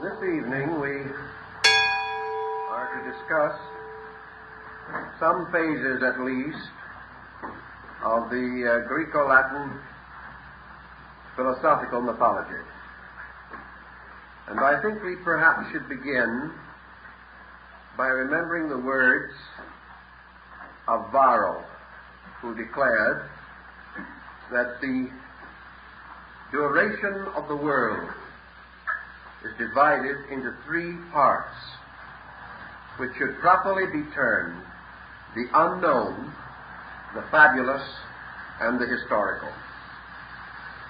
This evening we are to discuss some phases at least of the Greco-Latin philosophical mythology. And I think we perhaps should begin by remembering the words of Varro, who declared that the duration of the world is divided into three parts, which should properly be termed the unknown, the fabulous, and the historical.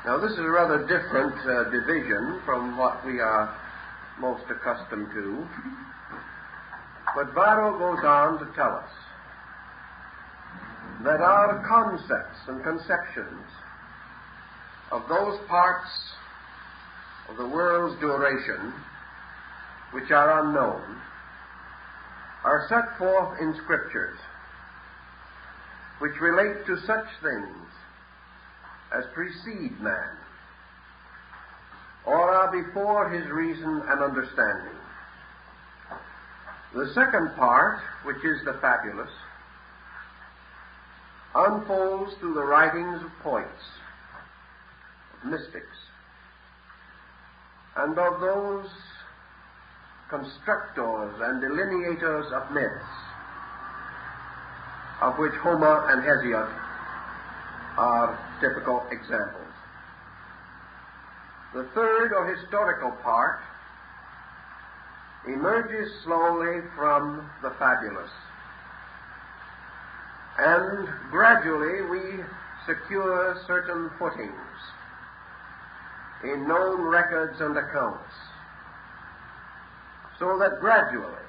Now, this is a rather different division from what we are most accustomed to, but Varro goes on to tell us that our concepts and conceptions of those parts of the world's duration which are unknown are set forth in Scriptures, which relate to such things as precede man, or are before his reason and understanding. The second part, which is the fabulous, unfolds through the writings of poets, of mystics, and of those constructors and delineators of myths, of which Homer and Hesiod are typical examples. The third, or historical part, emerges slowly from the fabulous, and gradually we secure certain footings in known records and accounts, so that gradually,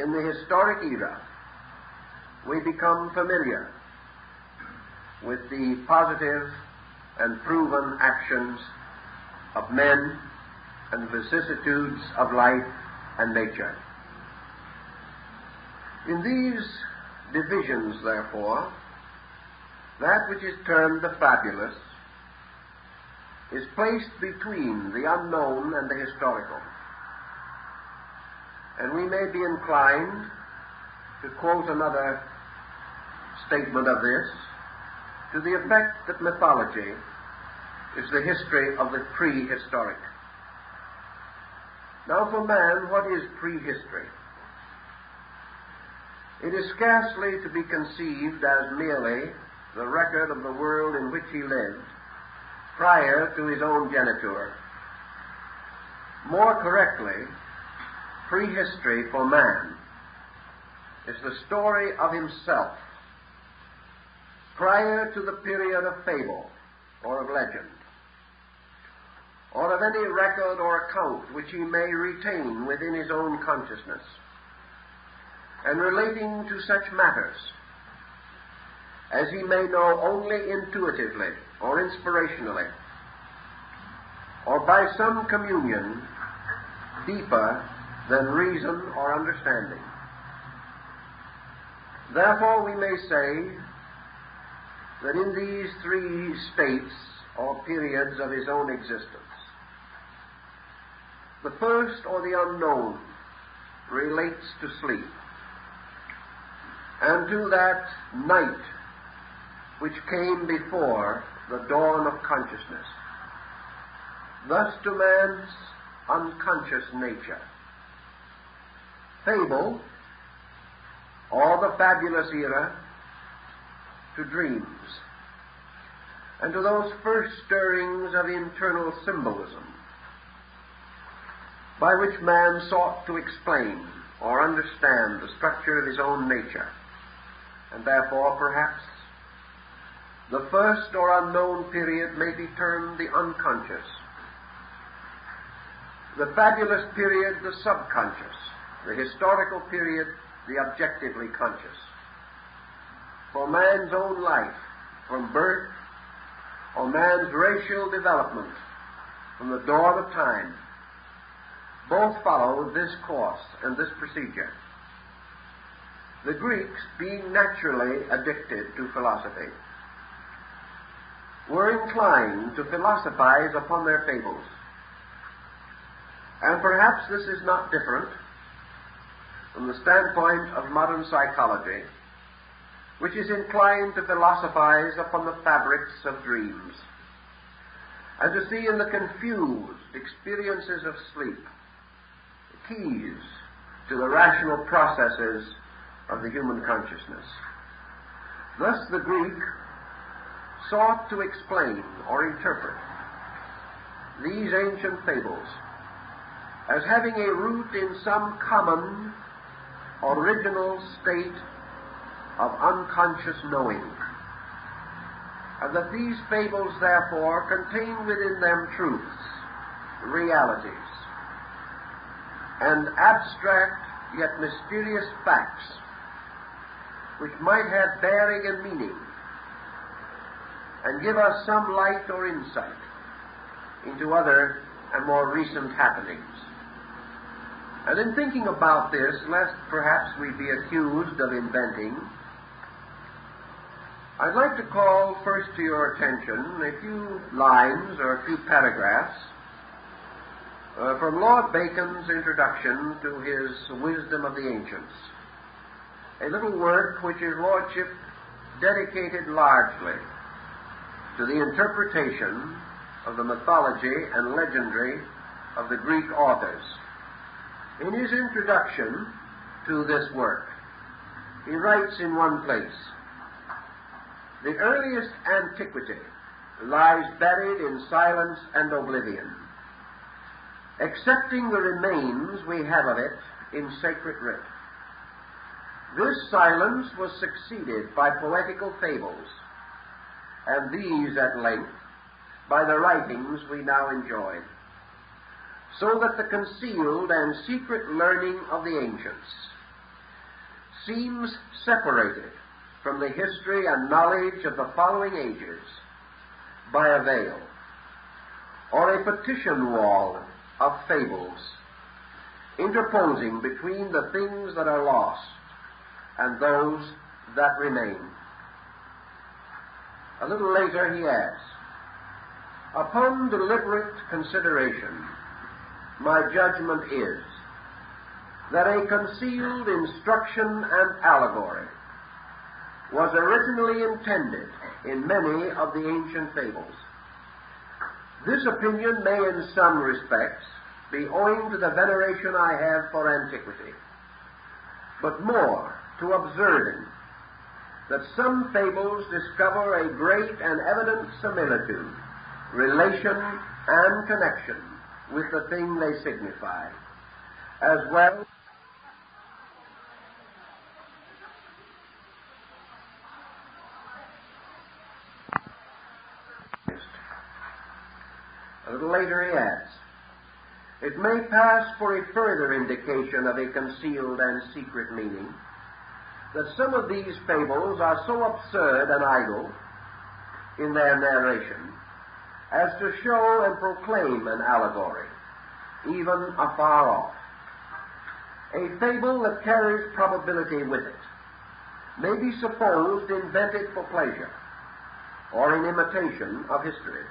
in the historic era, we become familiar with the positive and proven actions of men and vicissitudes of life and nature. In these divisions, therefore, that which is termed the fabulous is placed between the unknown and the historical. And we may be inclined to quote another statement of this, to the effect that mythology is the history of the prehistoric. Now, for man, what is prehistory? It is scarcely to be conceived as merely the record of the world in which he lived prior to his own geniture. More correctly, prehistory for man is the story of himself prior to the period of fable or of legend, or of any record or account which he may retain within his own consciousness, and relating to such matters as he may know only intuitively or inspirationally, or by some communion deeper than reason or understanding. Therefore, we may say that in these three states or periods of his own existence, the first, or the unknown, relates to sleep, and to that night which came before the dawn of consciousness, thus to man's unconscious nature. Fable, or the fabulous era, to dreams, and to those first stirrings of internal symbolism, by which man sought to explain or understand the structure of his own nature, and therefore, perhaps, the first or unknown period may be termed the unconscious, the fabulous period the subconscious, the historical period the objectively conscious. For man's own life, from birth, or man's racial development from the dawn of time, both follow this course and this procedure. The Greeks, being naturally addicted to philosophy, were inclined to philosophize upon their fables, And perhaps this is not different from the standpoint of modern psychology, which is inclined to philosophize upon the fabrics of dreams, and to see in the confused experiences of sleep the keys to the rational processes of the human consciousness. Thus the Greek sought to explain or interpret these ancient fables as having a root in some common, original state of unconscious knowing, and that these fables, therefore, contain within them truths, realities, and abstract yet mysterious facts which might have bearing and meaning and give us some light or insight into other and more recent happenings. And in thinking about this, lest perhaps we be accused of inventing, I'd like to call first to your attention a few lines or a few paragraphs from Lord Bacon's introduction to his Wisdom of the Ancients, a little work which His Lordship dedicated largely to the interpretation of the mythology and legendary of the Greek authors. In his introduction to this work, he writes in one place, "The earliest antiquity lies buried in silence and oblivion, excepting the remains we have of it in sacred writ. This silence was succeeded by poetical fables, and these at length by the writings we now enjoy, so that the concealed and secret learning of the ancients seems separated from the history and knowledge of the following ages by a veil, or a partition wall of fables, interposing between the things that are lost and those that remain." A little later he adds, "Upon deliberate consideration, my judgment is that a concealed instruction and allegory was originally intended in many of the ancient fables. This opinion may in some respects be owing to the veneration I have for antiquity, but more to observing that some fables discover a great and evident similitude, relation, and connection with the thing they signify, as well A little later he adds, "It may pass for a further indication of a concealed and secret meaning that some of these fables are so absurd and idle in their narration as to show and proclaim an allegory, even afar off. A fable that carries probability with it may be supposed invented for pleasure or in imitation of history.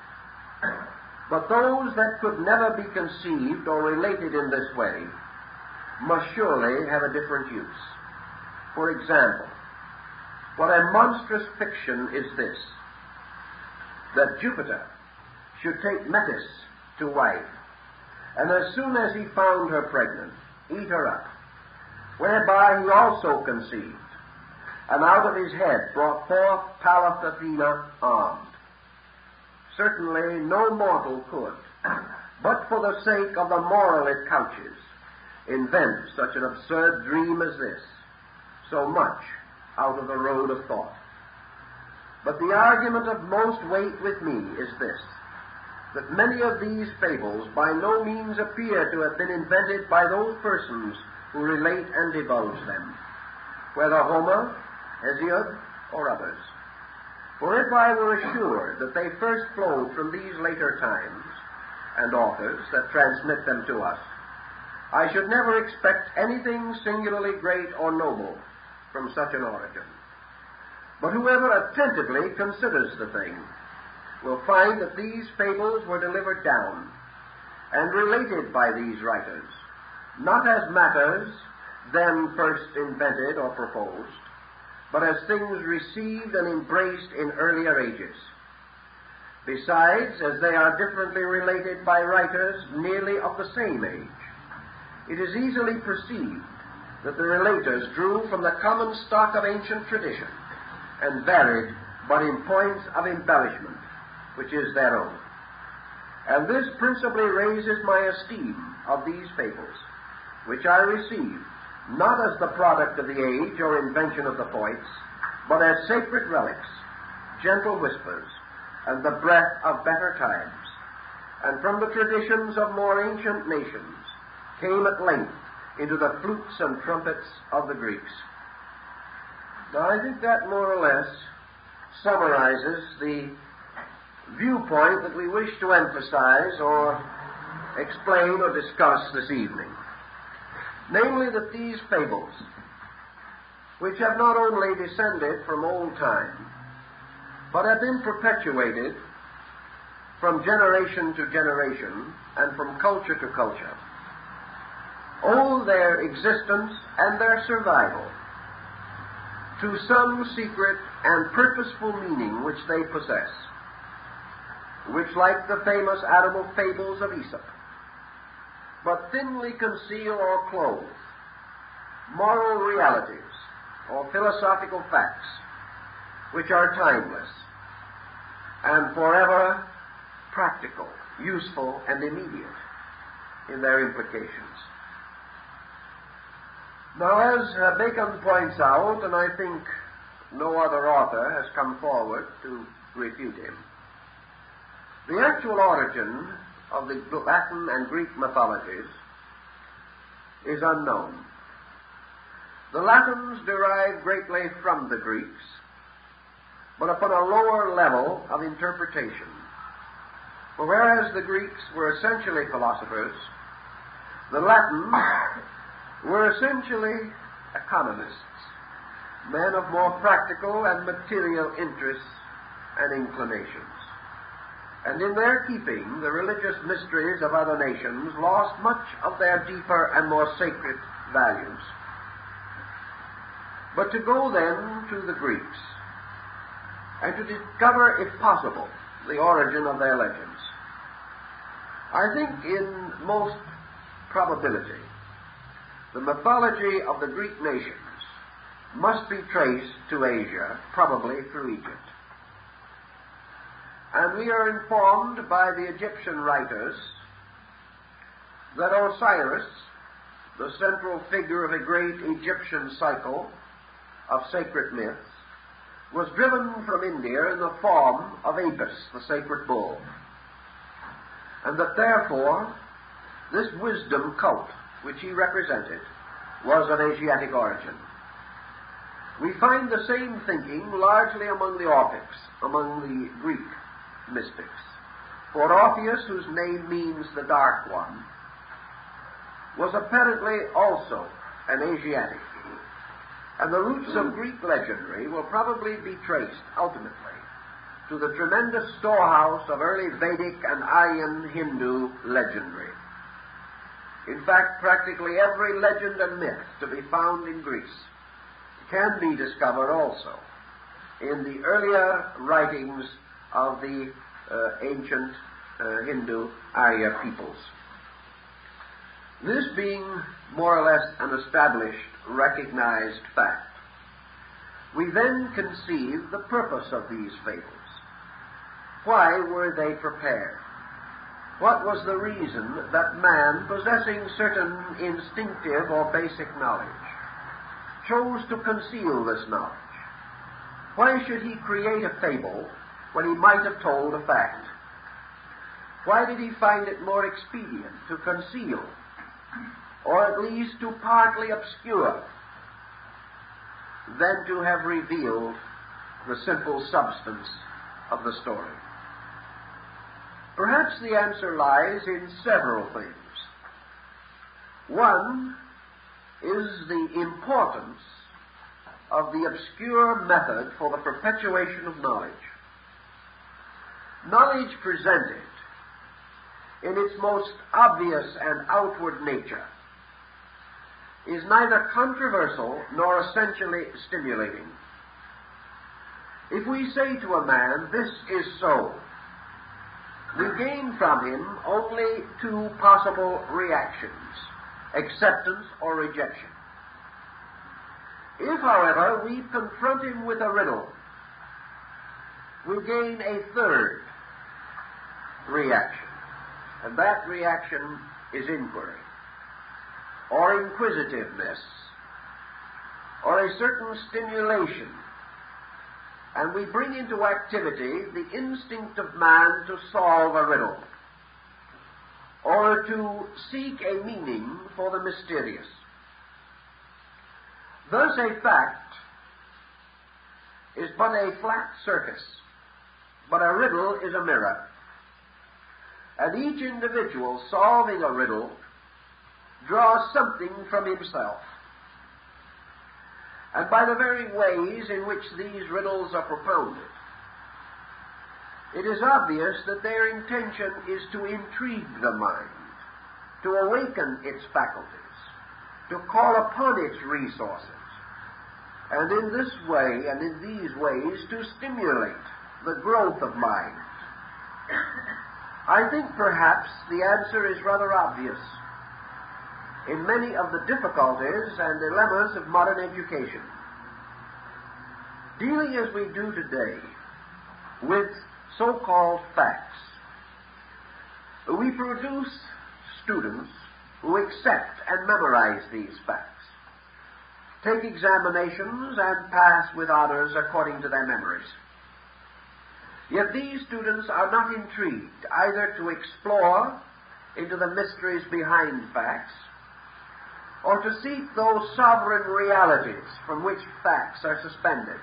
But those that could never be conceived or related in this way must surely have a different use. For example, what a monstrous fiction is this, that Jupiter should take Metis to wife, and as soon as he found her pregnant, eat her up, whereby he also conceived, and out of his head brought forth Pallas Athena armed. Certainly no mortal could, but for the sake of the moral it couches, invent such an absurd dream as this, so much out of the road of thought. But the argument of most weight with me is this, that many of these fables by no means appear to have been invented by those persons who relate and divulge them, whether Homer, Hesiod, or others. For if I were assured that they first flowed from these later times and authors that transmit them to us, I should never expect anything singularly great or noble from such an origin. But whoever attentively considers the thing will find that these fables were delivered down and related by these writers, not as matters then first invented or proposed, but as things received and embraced in earlier ages. Besides, as they are differently related by writers nearly of the same age, it is easily perceived that the relators drew from the common stock of ancient tradition and varied but in points of embellishment, which is their own. And this principally raises my esteem of these fables, which I receive not as the product of the age or invention of the poets, but as sacred relics, gentle whispers, and the breath of better times, and from the traditions of more ancient nations came at length into the flutes and trumpets of the Greeks. Now, I think that more or less summarizes the viewpoint that we wish to emphasize or explain or discuss this evening. Namely, that these fables, which have not only descended from old time, but have been perpetuated from generation to generation and from culture to culture, owe their existence and their survival to some secret and purposeful meaning which they possess, which, like the famous animal fables of Aesop, but thinly conceal or clothe moral realities or philosophical facts which are timeless and forever practical, useful, and immediate in their implications. Now, as Bacon points out, and I think no other author has come forward to refute him, the actual origin of the Latin and Greek mythologies is unknown. The Latins derive greatly from the Greeks, but upon a lower level of interpretation. For whereas the Greeks were essentially philosophers, the Latins were essentially economists, men of more practical and material interests and inclinations. And in their keeping, the religious mysteries of other nations lost much of their deeper and more sacred values. But to go then to the Greeks, and to discover, if possible, the origin of their legends, I think in most probability, the mythology of the Greek nations must be traced to Asia, probably through Egypt. And we are informed by the Egyptian writers that Osiris, the central figure of a great Egyptian cycle of sacred myths, was driven from India in the form of Apis, the sacred bull, and that therefore this wisdom cult which he represented was of Asiatic origin. We find the same thinking largely among the Orphics, among the Greek mystics. For Orpheus, whose name means the Dark One, was apparently also an Asiatic, and the roots of Greek legendary will probably be traced ultimately to the tremendous storehouse of early Vedic and Aryan Hindu legendary. In fact, practically every legend and myth to be found in Greece can be discovered also in the earlier writings of the ancient Hindu Arya peoples. This being more or less an established, recognized fact, we then conceive the purpose of these fables. Why were they prepared? What was the reason that man, possessing certain instinctive or basic knowledge, chose to conceal this knowledge? Why should he create a fable when he might have told a fact? Why did he find it more expedient to conceal, or at least to partly obscure, than to have revealed the simple substance of the story? Perhaps the answer lies in several things. One is the importance of the obscure method for the perpetuation of knowledge. Knowledge presented in its most obvious and outward nature, is neither controversial nor essentially stimulating. If we say to a man, "This is so," we gain from him only two possible reactions: acceptance or rejection. If, however, we confront him with a riddle, we gain a third reaction, and that reaction is inquiry, or inquisitiveness, or a certain stimulation, and we bring into activity the instinct of man to solve a riddle, or to seek a meaning for the mysterious. Thus a fact is but a flat surface, but a riddle is a mirror, and each individual solving a riddle draws something from himself. And by the very ways in which these riddles are propounded, it is obvious that their intention is to intrigue the mind, to awaken its faculties, to call upon its resources, and in this way and in these ways to stimulate the growth of mind. I think perhaps the answer is rather obvious in many of the difficulties and dilemmas of modern education. Dealing as we do today with so-called facts, we produce students who accept and memorize these facts, take examinations, and pass with honors according to their memories. Yet these students are not intrigued either to explore into the mysteries behind facts, or to seek those sovereign realities from which facts are suspended,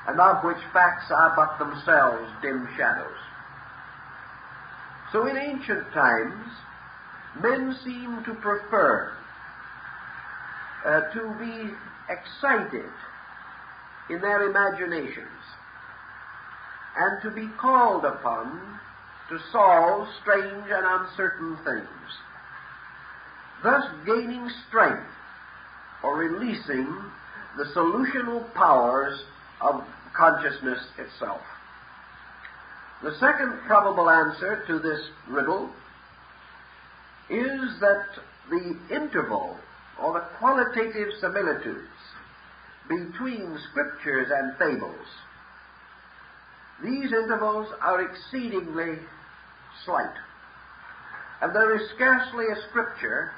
and of which facts are but themselves dim shadows. So in ancient times, men seem to prefer to be excited in their imaginations, and to be called upon to solve strange and uncertain things, thus gaining strength or releasing the solutional powers of consciousness itself. The second probable answer to this riddle is that the interval or the qualitative similitudes between scriptures and fables, these intervals are exceedingly slight, and there is scarcely a scripture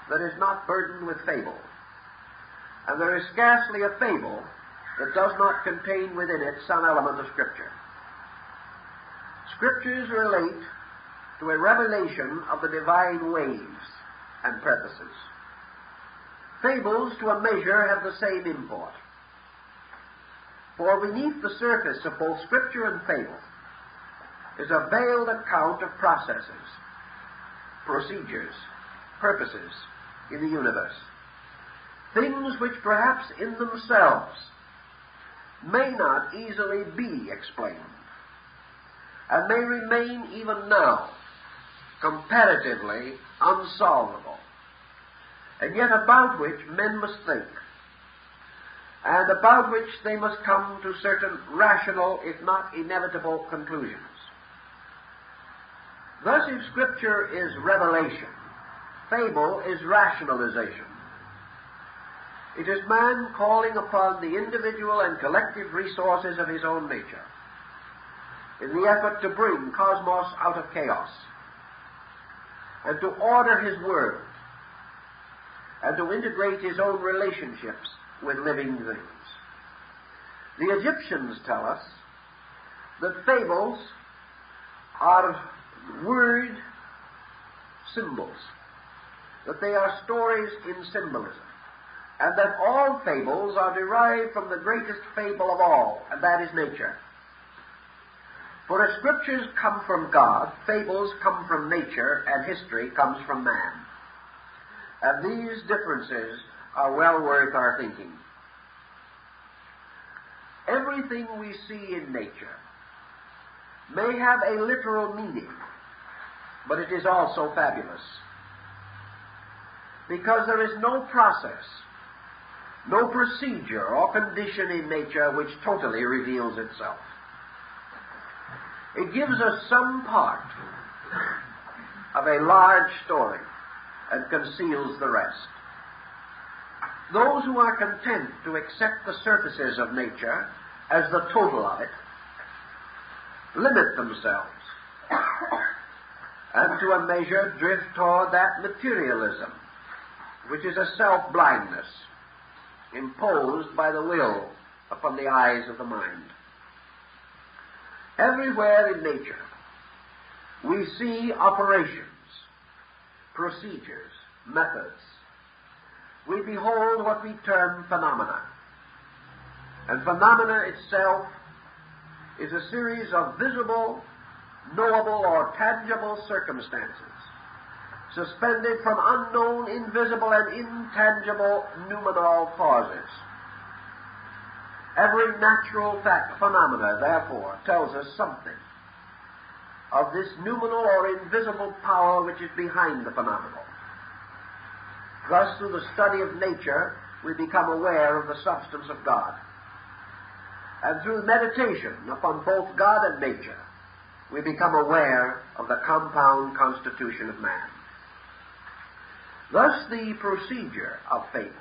that is not burdened with fable, and there is scarcely a fable that does not contain within it some element of scripture. Scriptures relate to a revelation of the divine ways and purposes. Fables, to a measure, have the same import. For beneath the surface of both scripture and fable is a veiled account of processes, procedures, purposes in the universe, things which perhaps in themselves may not easily be explained, and may remain even now comparatively unsolvable, and yet about which men must think, and about which they must come to certain rational, if not inevitable, conclusions. Thus, if Scripture is revelation, fable is rationalization. It is man calling upon the individual and collective resources of his own nature in the effort to bring cosmos out of chaos, and to order his world, and to integrate his own relationships with living things. The Egyptians tell us that fables are word symbols, that they are stories in symbolism, and that all fables are derived from the greatest fable of all, and that is nature. For as scriptures come from God, fables come from nature, and history comes from man. And these differences are well worth our thinking. Everything we see in nature may have a literal meaning, but it is also fabulous, because there is no process, no procedure or condition in nature which totally reveals itself. It gives us some part of a large story and conceals the rest. Those who are content to accept the surfaces of nature as the total of it limit themselves and to a measure drift toward that materialism which is a self-blindness imposed by the will upon the eyes of the mind. Everywhere in nature we see operations, procedures, methods. We behold what we term phenomena. And phenomena itself is a series of visible, knowable, or tangible circumstances, suspended from unknown, invisible, and intangible noumenal causes. Every natural phenomena, therefore, tells us something of this noumenal or invisible power which is behind the phenomenal. Thus, through the study of nature, we become aware of the substance of God. And through meditation upon both God and nature, we become aware of the compound constitution of man. Thus, the procedure of faith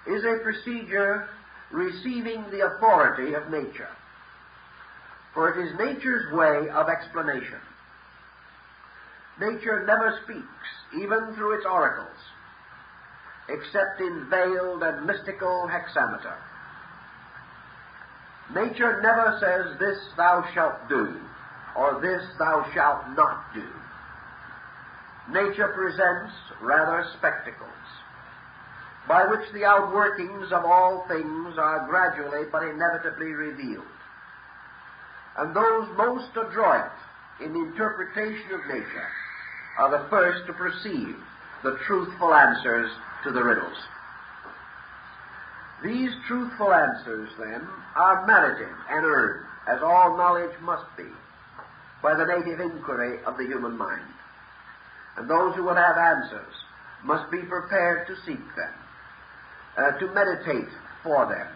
is a procedure receiving the authority of nature, for it is nature's way of explanation. Nature never speaks, even through its oracles, except in veiled and mystical hexameter. Nature never says, "This thou shalt do," or "This thou shalt not do." Nature presents rather spectacles, by which the outworkings of all things are gradually but inevitably revealed. And those most adroit in the interpretation of nature are the first to perceive the truthful answers to the riddles. These truthful answers, then, are merited and earned, as all knowledge must be, by the native inquiry of the human mind. And those who would have answers must be prepared to seek them, to meditate for them,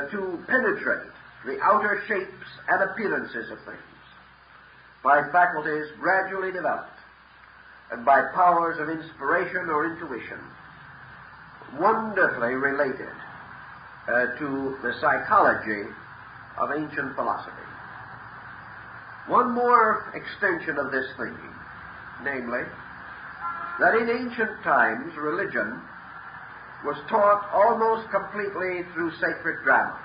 to penetrate the outer shapes and appearances of things by faculties gradually developed and by powers of inspiration or intuition wonderfully related to the psychology of ancient philosophy. One more extension of this thinking, namely, that in ancient times religion was taught almost completely through sacred drama.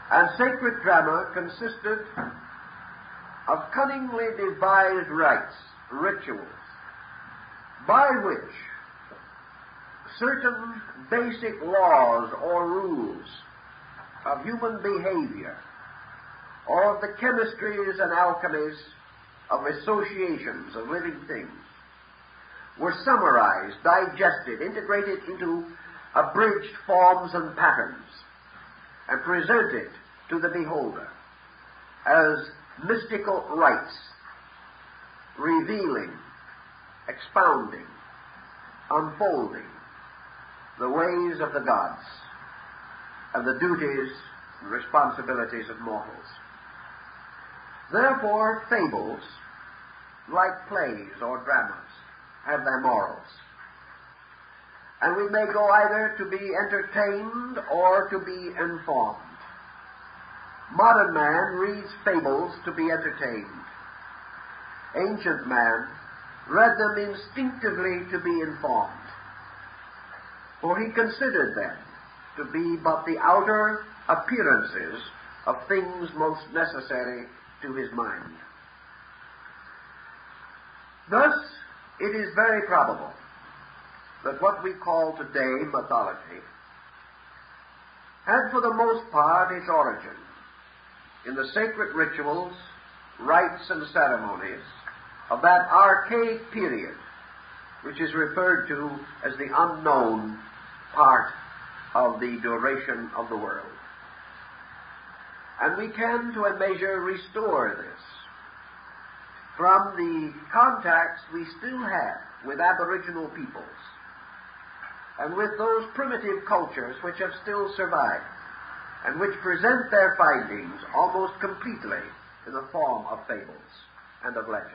And sacred drama consisted of cunningly devised rites, rituals, by which certain basic laws or rules of human behavior, or of the chemistries and alchemies of associations of living things, were summarized, digested, integrated into abridged forms and patterns, and presented to the beholder as mystical rites, revealing, expounding, unfolding the ways of the gods and the duties and responsibilities of mortals. Therefore, fables, like plays or dramas, have their morals. And we may go either to be entertained or to be informed. Modern man reads fables to be entertained. Ancient man read them instinctively to be informed, for he considered them to be but the outer appearances of things most necessary to his mind. Thus, it is very probable that what we call today mythology had for the most part its origin in the sacred rituals, rites, and ceremonies of that archaic period which is referred to as the unknown part of the duration of the world. And we can, to a measure, restore this from the contacts we still have with Aboriginal peoples and with those primitive cultures which have still survived and which present their findings almost completely in the form of fables and of legends.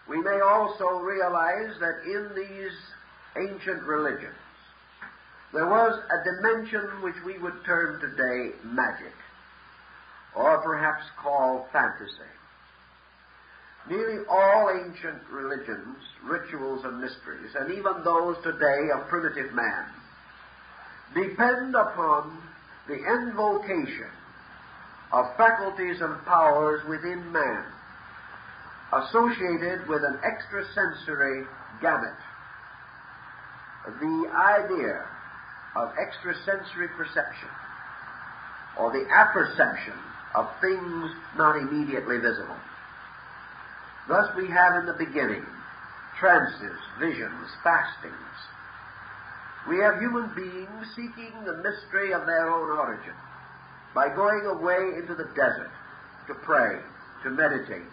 We may also realize that in these ancient religions there was a dimension which we would term today magic, or perhaps call fantasy. Nearly all ancient religions, rituals, and mysteries, and even those today of primitive man, depend upon the invocation of faculties and powers within man associated with an extrasensory gamut. The idea of extrasensory perception, or the apperception of things not immediately visible. Thus we have in the beginning trances, visions, fastings. We have human beings seeking the mystery of their own origin by going away into the desert to pray, to meditate,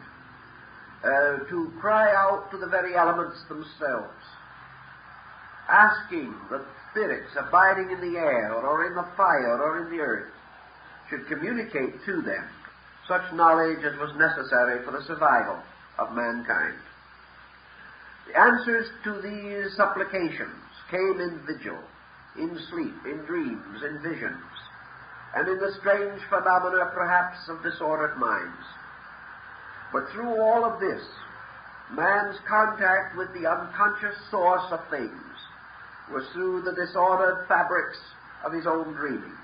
to cry out to the very elements themselves, asking that spirits abiding in the air or in the fire or in the earth should communicate to them such knowledge as was necessary for the survival of mankind. The answers to these supplications came in vigil, in sleep, in dreams, in visions, and in the strange phenomena perhaps of disordered minds. But through all of this, man's contact with the unconscious source of things was through the disordered fabrics of his own dreaming.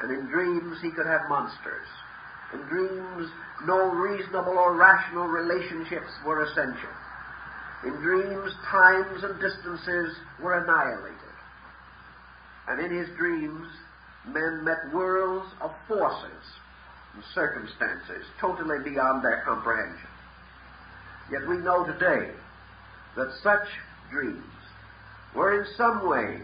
And in dreams he could have monsters. In dreams no reasonable or rational relationships were essential. In dreams times and distances were annihilated. And in his dreams men met worlds of forces and circumstances totally beyond their comprehension. Yet we know today that such dreams were in some way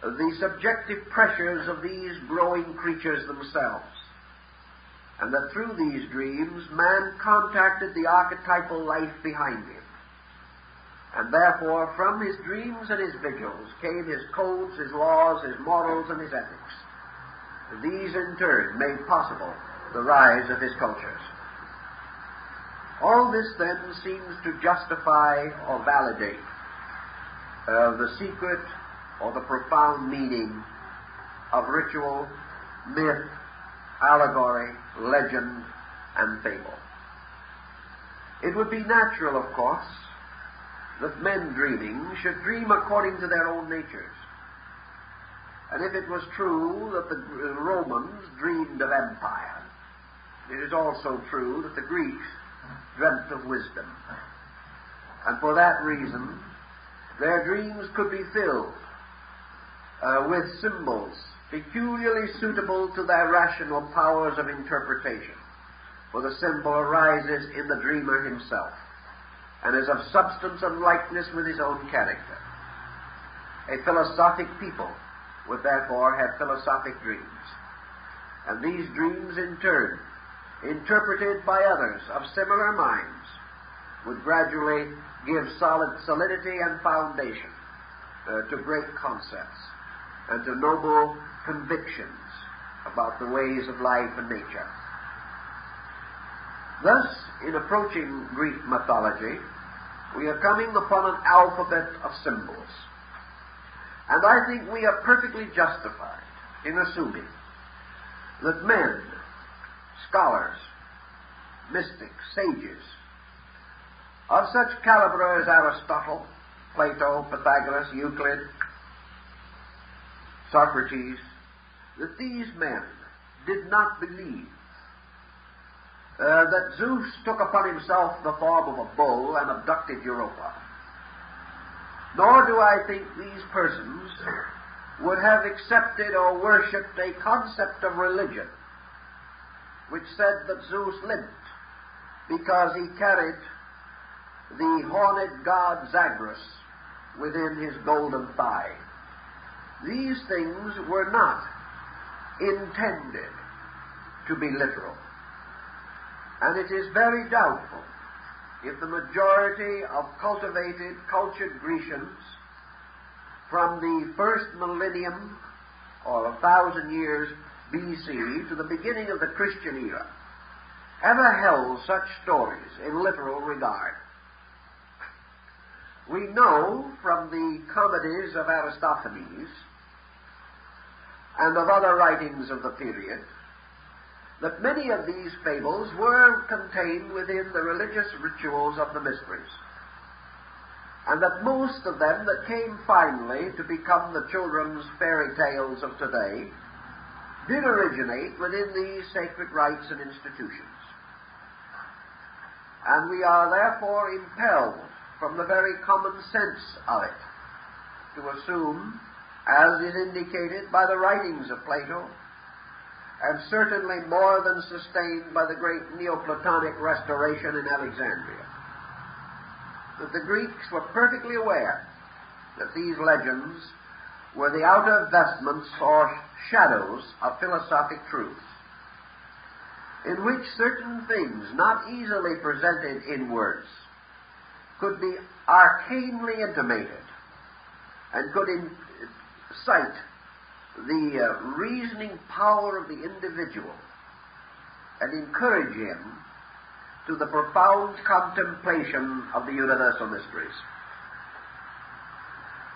the subjective pressures of these growing creatures themselves, and that through these dreams man contacted the archetypal life behind him, and therefore from his dreams and his vigils came his codes, his laws, his morals, and his ethics. And these in turn made possible the rise of his cultures. All this then seems to justify or validate the secret or the profound meaning of ritual, myth, allegory, legend, and fable. It would be natural, of course, that men dreaming should dream according to their own natures. And if it was true that the Romans dreamed of empire, it is also true that the Greeks dreamt of wisdom. And for that reason, their dreams could be filled with symbols peculiarly suitable to their rational powers of interpretation, for the symbol arises in the dreamer himself and is of substance and likeness with his own character. A philosophic people would therefore have philosophic dreams, and these dreams in turn, interpreted by others of similar minds, would gradually give solidity and foundation to great concepts and to noble convictions about the ways of life and nature. Thus, in approaching Greek mythology, we are coming upon an alphabet of symbols. And I think we are perfectly justified in assuming that men, scholars, mystics, sages, of such caliber as Aristotle, Plato, Pythagoras, Euclid, Socrates, that these men did not believe that Zeus took upon himself the form of a bull and abducted Europa. Nor do I think these persons would have accepted or worshipped a concept of religion which said that Zeus limped because he carried the horned god Zagreus within his golden thigh. These things were not intended to be literal. And it is very doubtful if the majority of cultivated, cultured Grecians from the first millennium or 1,000 years BC to the beginning of the Christian era ever held such stories in literal regard. We know from the comedies of Aristophanes and of other writings of the period that many of these fables were contained within the religious rituals of the mysteries, and that most of them that came finally to become the children's fairy tales of today did originate within these sacred rites and institutions. And we are therefore impelled from the very common sense of it to assume, as is indicated by the writings of Plato, and certainly more than sustained by the great Neoplatonic restoration in Alexandria, that the Greeks were perfectly aware that these legends were the outer vestments or shadows of philosophic truths, in which certain things not easily presented in words could be arcanely intimated and could incite the reasoning power of the individual and encourage him to the profound contemplation of the universal mysteries.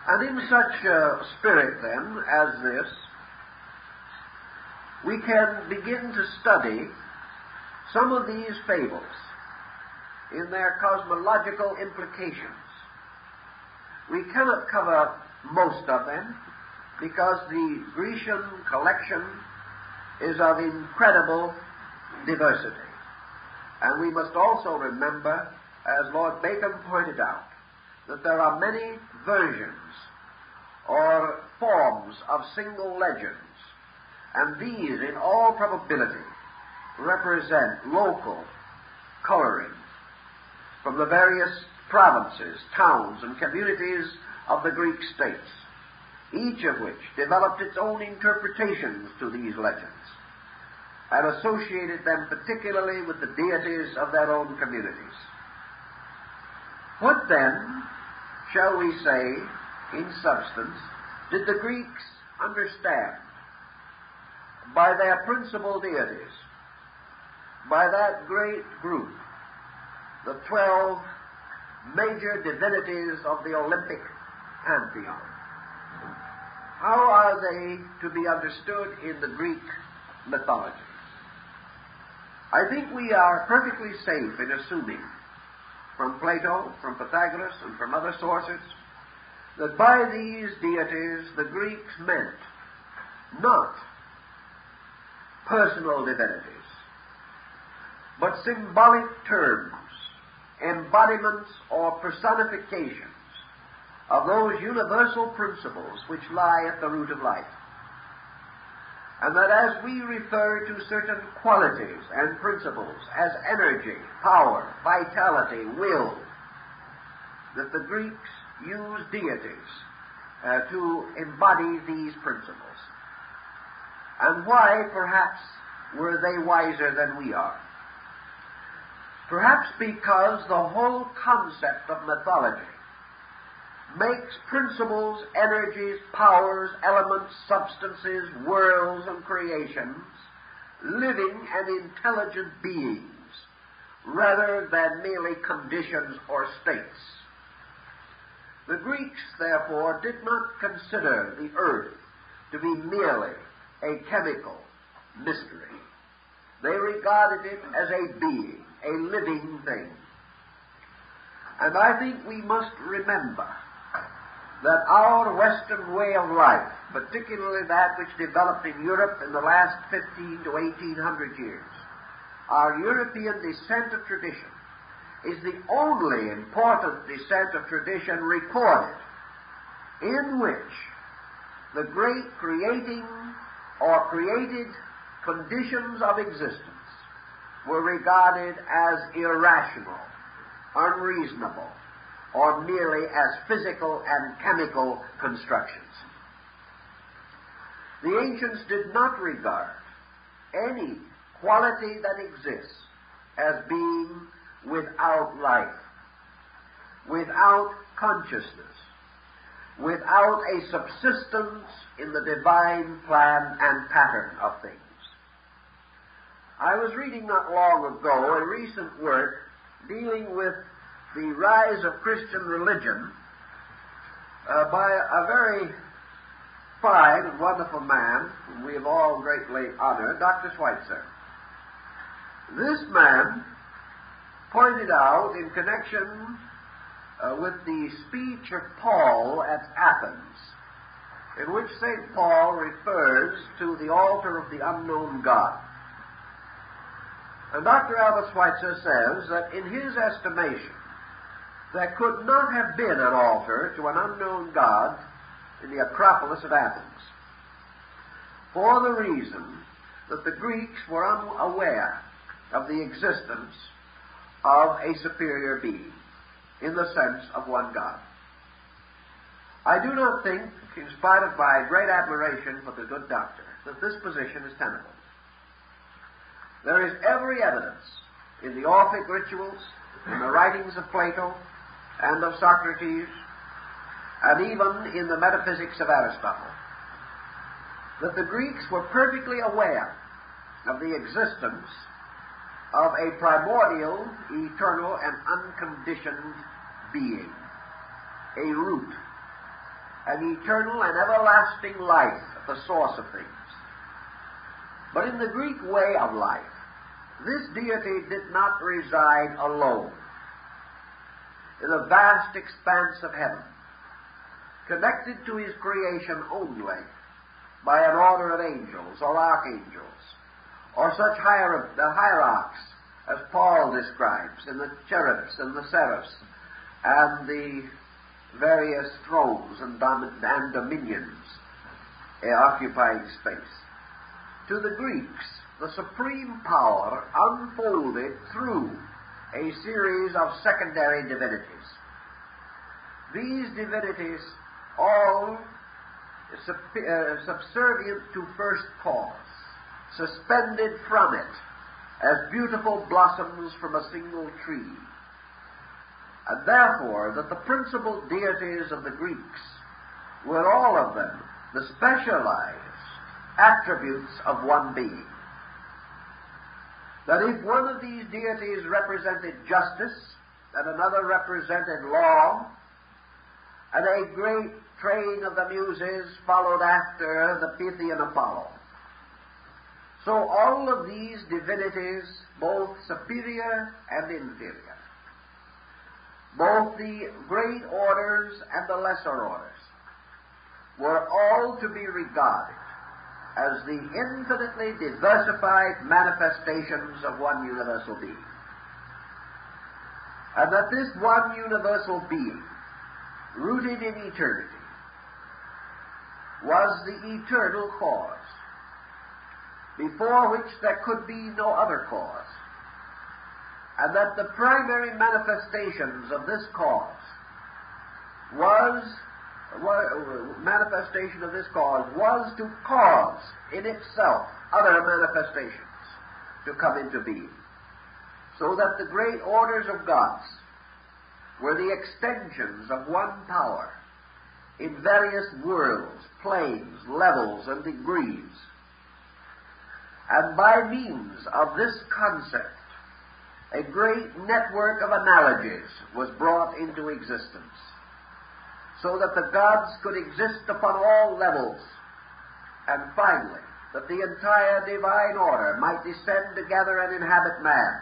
And in such a spirit, then, as this, we can begin to study some of these fables in their cosmological implications. We cannot cover most of them because the Grecian collection is of incredible diversity. And we must also remember, as Lord Bacon pointed out, that there are many versions or forms of single legends, and these, in all probability, represent local coloring from the various provinces, towns, and communities of the Greek states, each of which developed its own interpretations to these legends and associated them particularly with the deities of their own communities. What then, shall we say, in substance, did the Greeks understand by their principal deities, by that great group, the 12 major divinities of the Olympic pantheon? How are they to be understood in the Greek mythology? I think we are perfectly safe in assuming from Plato, from Pythagoras, and from other sources that by these deities the Greeks meant not personal divinities, but symbolic terms, embodiments or personifications of those universal principles which lie at the root of life. And that as we refer to certain qualities and principles as energy, power, vitality, will, that the Greeks used deities to embody these principles. And why, perhaps, were they wiser than we are? Perhaps because the whole concept of mythology makes principles, energies, powers, elements, substances, worlds, and creations living and intelligent beings rather than merely conditions or states. The Greeks, therefore, did not consider the earth to be merely a chemical mystery. They regarded it as a being, a living thing. And I think we must remember that our Western way of life, particularly that which developed in Europe in the last 15 to 1800 years, our European descent of tradition, is the only important descent of tradition recorded in which the great creating or created conditions of existence were regarded as irrational, unreasonable, or merely as physical and chemical constructions. The ancients did not regard any quality that exists as being without life, without consciousness, without a subsistence in the divine plan and pattern of things. I was reading not long ago a recent work dealing with the rise of Christian religion by a very fine and wonderful man whom we have all greatly honored, Dr. Schweitzer. This man pointed out in connection with the speech of Paul at Athens, in which St. Paul refers to the altar of the unknown God. And Dr. Albert Schweitzer says that in his estimation, there could not have been an altar to an unknown God in the Acropolis of Athens, for the reason that the Greeks were unaware of the existence of a superior being, in the sense of one God. I do not think, in spite of my great admiration for the good doctor, that this position is tenable. There is every evidence in the Orphic rituals, in the writings of Plato and of Socrates, and even in the metaphysics of Aristotle, that the Greeks were perfectly aware of the existence of a primordial, eternal, and unconditioned being, a root, an eternal and everlasting life at the source of things. But in the Greek way of life, this deity did not reside alone in a vast expanse of heaven, connected to his creation only by an order of angels or archangels, or such hierarchs as Paul describes in the cherubs and the seraphs and the various thrones and dominions occupying space. To the Greeks, the supreme power unfolded through a series of secondary divinities. These divinities, all subservient to first cause, suspended from it as beautiful blossoms from a single tree, and therefore that the principal deities of the Greeks were all of them the specialized attributes of one being. That if one of these deities represented justice, and another represented law, and a great train of the Muses followed after the Pythian Apollo. So all of these divinities, both superior and inferior, both the great orders and the lesser orders, were all to be regarded as the infinitely diversified manifestations of one universal being. And that this one universal being, rooted in eternity, was the eternal cause, before which there could be no other cause, and that the primary manifestations of this cause was to cause in itself other manifestations to come into being, so that the great orders of gods were the extensions of one power in various worlds, planes, levels, and degrees. And by means of this concept, a great network of analogies was brought into existence, so that the gods could exist upon all levels, and finally, that the entire divine order might descend together and inhabit man.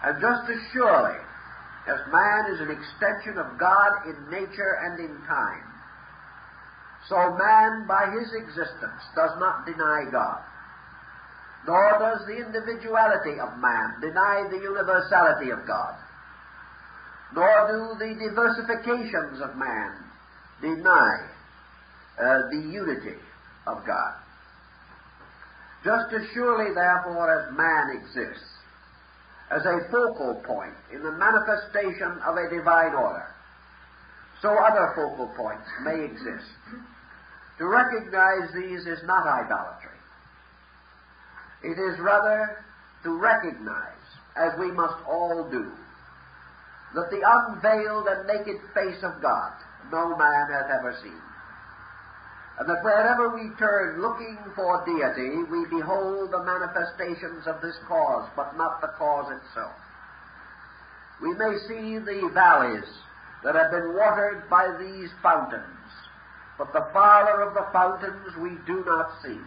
And just as surely as man is an extension of God in nature and in time, so man, by his existence, does not deny God, nor does the individuality of man deny the universality of God, nor do the diversifications of man deny the unity of God. Just as surely, therefore, as man exists as a focal point in the manifestation of a divine order, so other focal points may exist. To recognize these is not idolatry. It is rather to recognize, as we must all do, that the unveiled and naked face of God no man hath ever seen, and that wherever we turn looking for deity, we behold the manifestations of this cause, but not the cause itself. We may see the valleys that have been watered by these fountains, but the Father of the fountains we do not see.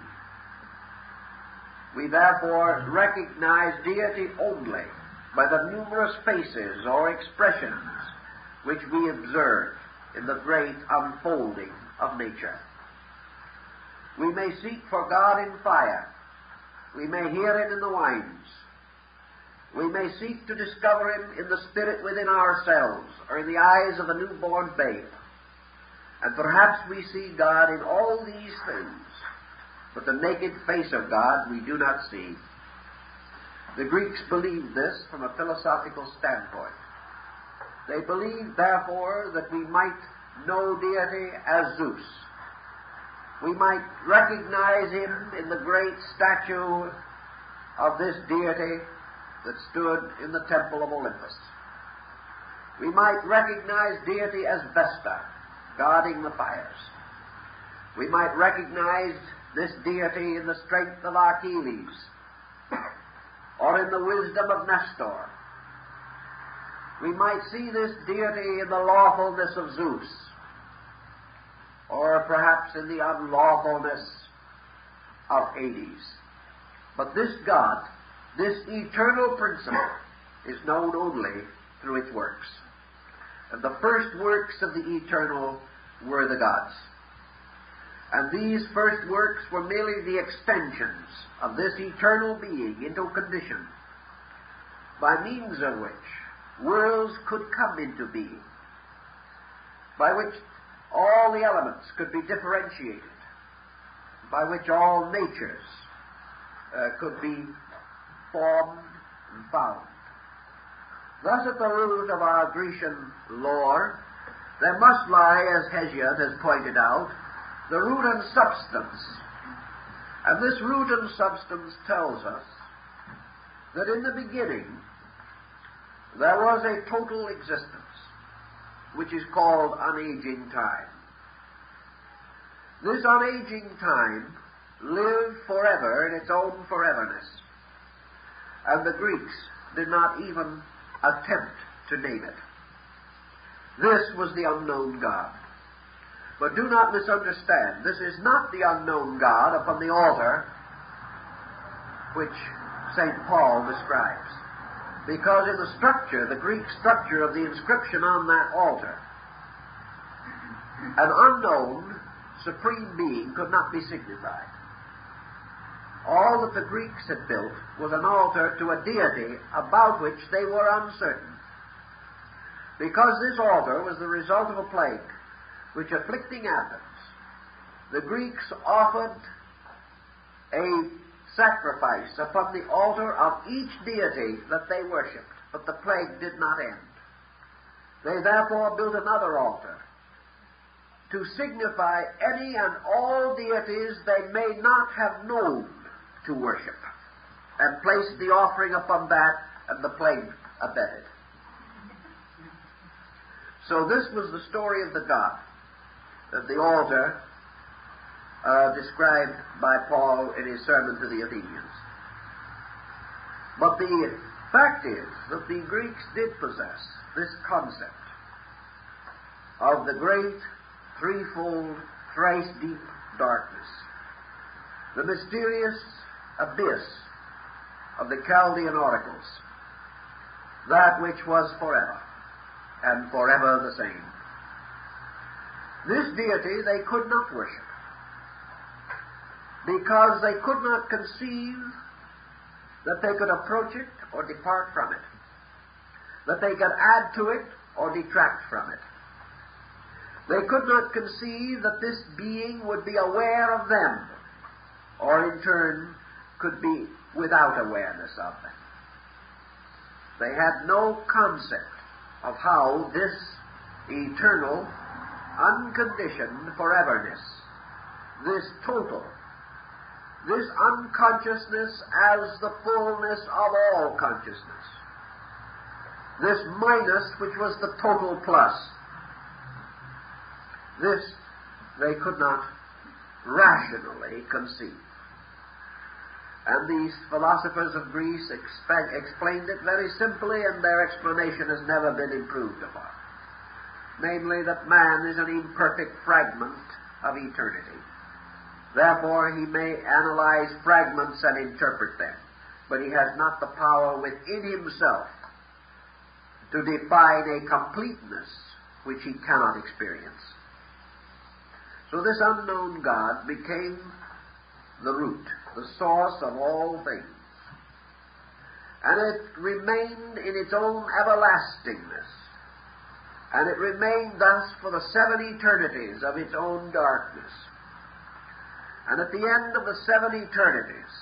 We therefore recognize deity only by the numerous faces or expressions which we observe in the great unfolding of nature. We may seek for God in fire. We may hear Him in the winds. We may seek to discover Him in the spirit within ourselves or in the eyes of a newborn babe. And perhaps we see God in all these things, but the naked face of God we do not see. The Greeks believed this from a philosophical standpoint. They believed, therefore, that we might know deity as Zeus. We might recognize him in the great statue of this deity that stood in the temple of Olympus. We might recognize deity as Vesta, guarding the fires. We might recognize this deity in the strength of Achilles, or in the wisdom of Nestor. We might see this deity in the lawfulness of Zeus, or perhaps in the unlawfulness of Hades. But this God, this eternal principle, is known only through its works. And the first works of the eternal were the gods. And these first works were merely the extensions of this eternal being into condition, by means of which worlds could come into being, by which all the elements could be differentiated, by which all natures could be formed and found. Thus, at the root of our Grecian lore, there must lie, as Hesiod has pointed out, the root and substance. And this root and substance tells us that in the beginning there was a total existence, which is called unaging time. This unaging time lived forever in its own foreverness, and the Greeks did not even attempt to name it. This was the unknown God. But do not misunderstand, this is not the unknown God upon the altar which St. Paul describes. Because in the structure, the Greek structure of the inscription on that altar, an unknown supreme being could not be signified. All that the Greeks had built was an altar to a deity about which they were uncertain. Because this altar was the result of a plague which afflicting Athens, the Greeks offered a sacrifice upon the altar of each deity that they worshipped, but the plague did not end. They therefore built another altar to signify any and all deities they may not have known to worship, and placed the offering upon that, and the plague abated. So this was the story of the God of the altar described by Paul in his sermon to the Athenians. But the fact is that the Greeks did possess this concept of the great threefold, thrice deep darkness, the mysterious abyss of the Chaldean oracles, that which was forever and forever the same. This deity they could not worship, because they could not conceive that they could approach it or depart from it, that they could add to it or detract from it. They could not conceive that this being would be aware of them, or in turn could be without awareness of them. They had no concept of how this eternal, unconditioned foreverness, this total, this unconsciousness as the fullness of all consciousness, this minus which was the total plus. This they could not rationally conceive. And these philosophers of Greece explained it very simply, and their explanation has never been improved upon. Namely, that man is an imperfect fragment of eternity. Therefore, he may analyze fragments and interpret them, but he has not the power within himself to define a completeness which he cannot experience. So this unknown God became the root, the source of all things. And it remained in its own everlastingness. And it remained thus for the 7 eternities of its own darkness. And at the end of the 7 eternities,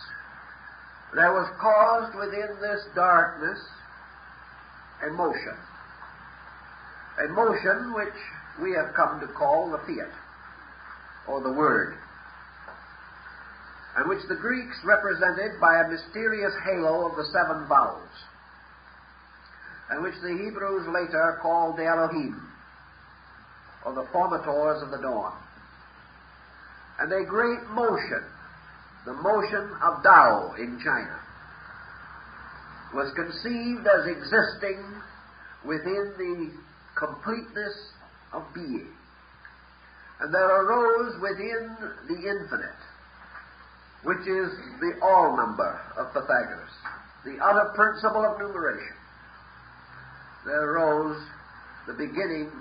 there was caused within this darkness a motion. A motion which we have come to call the fiat, or the Word, and which the Greeks represented by a mysterious halo of the 7 vowels, and which the Hebrews later called the Elohim, or the formators of the dawn. And a great motion, the motion of Tao in China, was conceived as existing within the completeness of being. And there arose within the infinite, which is the all number of Pythagoras, the other principle of numeration. There arose the beginning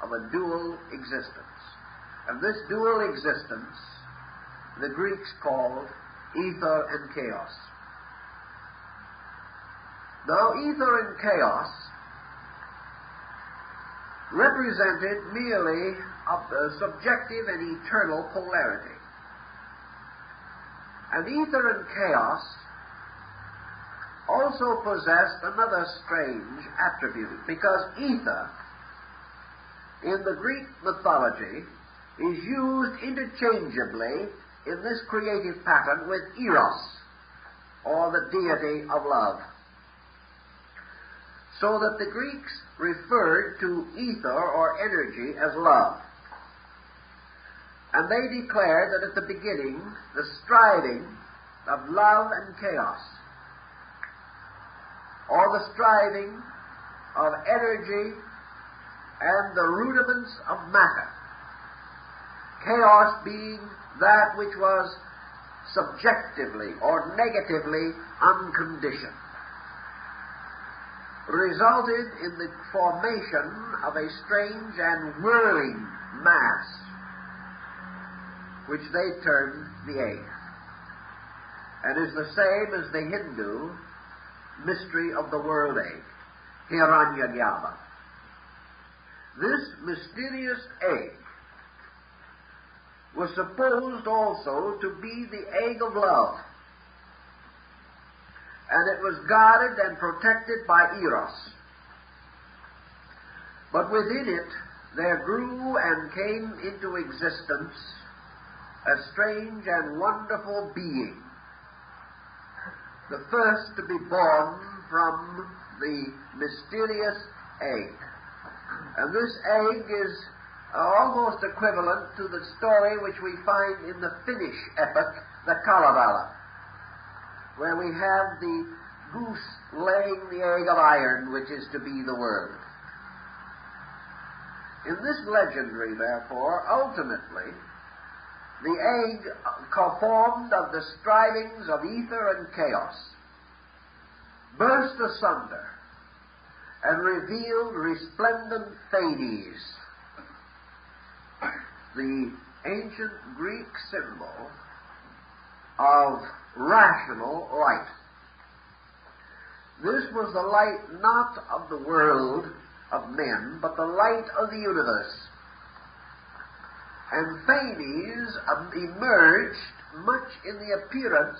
of a dual existence. And this dual existence the Greeks called ether and chaos. Now, ether and chaos represented merely a subjective and eternal polarity. And ether and chaos also possessed another strange attribute, because ether in the Greek mythology is used interchangeably in this creative pattern with Eros, or the deity of love. So that the Greeks referred to ether or energy as love. And they declared that at the beginning, the striving of love and chaos, or the striving of energy and the rudiments of matter, chaos being that which was subjectively or negatively unconditioned, resulted in the formation of a strange and whirling mass, which they termed the egg, and is the same as the Hindu mystery of the world egg, Hiranyagarbha. This mysterious egg was supposed also to be the egg of love, and it was guarded and protected by Eros. But within it there grew and came into existence a strange and wonderful being, the first to be born from the mysterious egg. And this egg is almost equivalent to the story which we find in the Finnish epic, the Kalevala, where we have the goose laying the egg of iron, which is to be the world. In this legendary, therefore, ultimately, the egg formed of the strivings of ether and chaos burst asunder and revealed resplendent Thales, the ancient Greek symbol of rational light. This was the light not of the world of men, but the light of the universe. And Thales emerged much in the appearance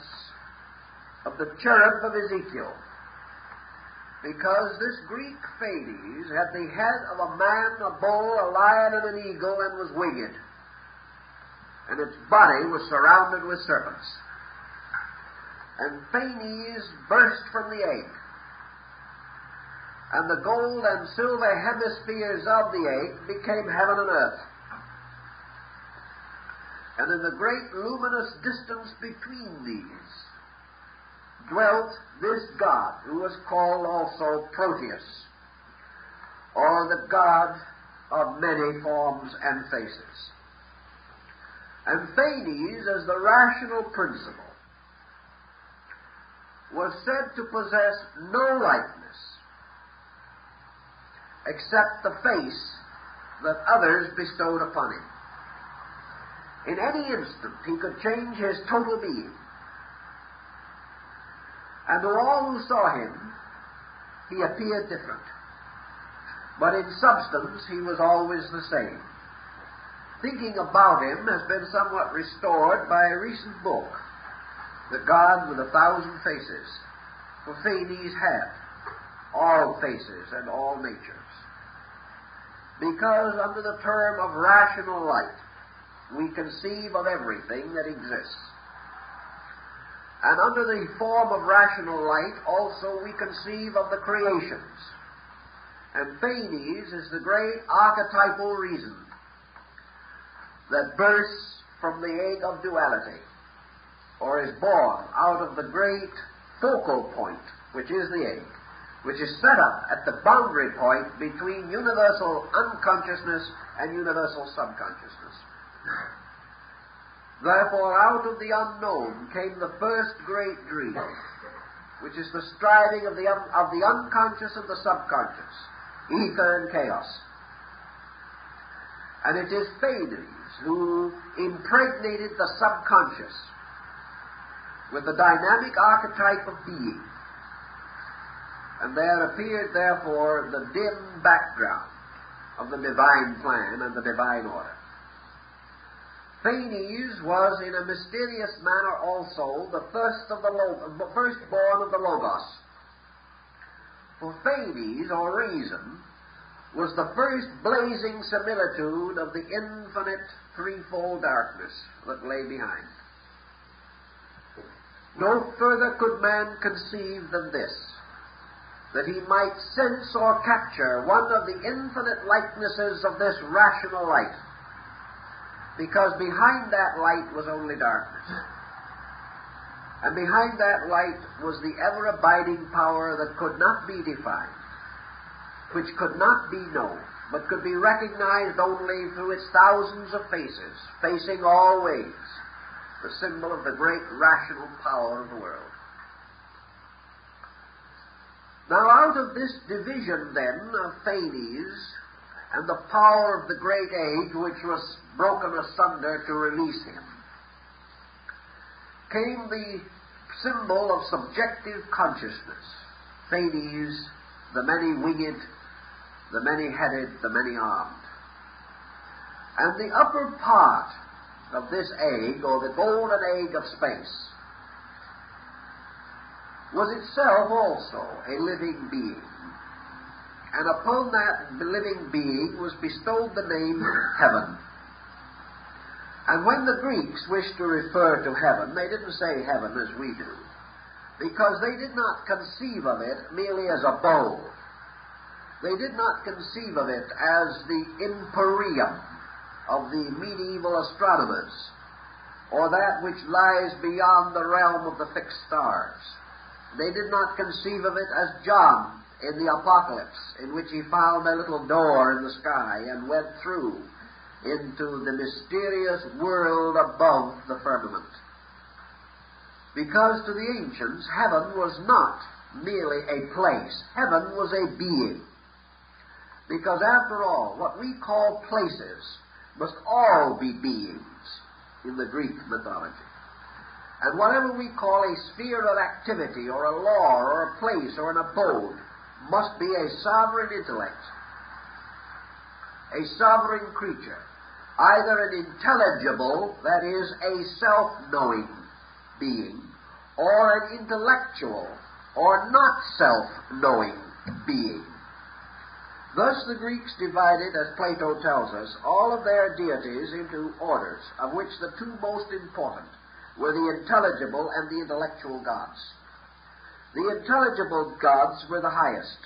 of the cherub of Ezekiel, because this Greek Thales had the head of a man, a bull, a lion, and an eagle, and was winged, and its body was surrounded with serpents. and Phanes burst from the egg, and the gold and silver hemispheres of the egg became heaven and earth. And in the great luminous distance between these dwelt this god, who was called also Proteus, or the god of many forms and faces. And Phanes, as the rational principle, was said to possess no likeness except the face that others bestowed upon him. In any instant, he could change his total being. And to all who saw him, he appeared different. But in substance, he was always the same. Thinking about him has been somewhat restored by a recent book, The God with 1,000 Faces. For Phanes had all faces and all natures. Because under the term of rational light, we conceive of everything that exists. And under the form of rational light, also we conceive of the creations. And Phanes is the great archetypal reason that bursts from the egg of duality, or is born out of the great focal point, which is the egg, which is set up at the boundary point between universal unconsciousness and universal subconsciousness. Therefore, out of the unknown came the first great dream, which is the striving of the unconscious and the subconscious, ether and chaos. And it is Phanes who impregnated the subconscious with the dynamic archetype of being. And there appeared, therefore, the dim background of the divine plan and the divine order. Phanes was, in a mysterious manner also, the firstborn of the Logos. For Phanes, or reason, was the first blazing similitude of the infinite threefold darkness that lay behind. No further could man conceive than this, that he might sense or capture one of the infinite likenesses of this rational light, because behind that light was only darkness. And behind that light was the ever-abiding power that could not be defined, which could not be known, but could be recognized only through its thousands of faces, facing all ways, the symbol of the great rational power of the world. Now, out of this division, then, of Phanes and the power of the great egg, which was broken asunder to release him, came the symbol of subjective consciousness. Phanes, the many-winged, the many-headed, the many-armed. And the upper part of this egg, or the golden egg of space, was itself also a living being. And upon that living being was bestowed the name heaven. And when the Greeks wished to refer to heaven, they didn't say heaven as we do, because they did not conceive of it merely as a bowl. They did not conceive of it as the empyrean of the medieval astronomers, or that which lies beyond the realm of the fixed stars. They did not conceive of it as John in the Apocalypse, in which he found a little door in the sky and went through into the mysterious world above the firmament. Because to the ancients, heaven was not merely a place. Heaven was a being. Because after all, what we call places must all be beings in the Greek mythology. And whatever we call a sphere of activity, or a law, or a place, or an abode, must be a sovereign intellect, a sovereign creature, either an intelligible, that is, a self-knowing being, or an intellectual, or not self-knowing being. Thus the Greeks divided, as Plato tells us, all of their deities into orders, of which the two most important were the intelligible and the intellectual gods. The intelligible gods were the highest,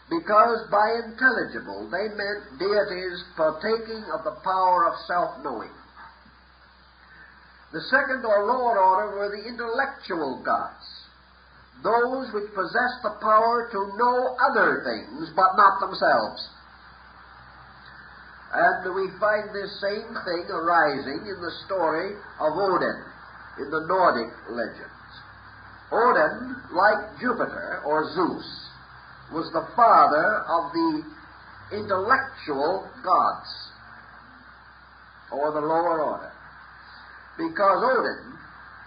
because by intelligible they meant deities partaking of the power of self-knowing. The second or lower order were the intellectual gods, those which possessed the power to know other things but not themselves. And we find this same thing arising in the story of Odin in the Nordic legends. Odin, like Jupiter or Zeus, was the father of the intellectual gods, or the lower order, because Odin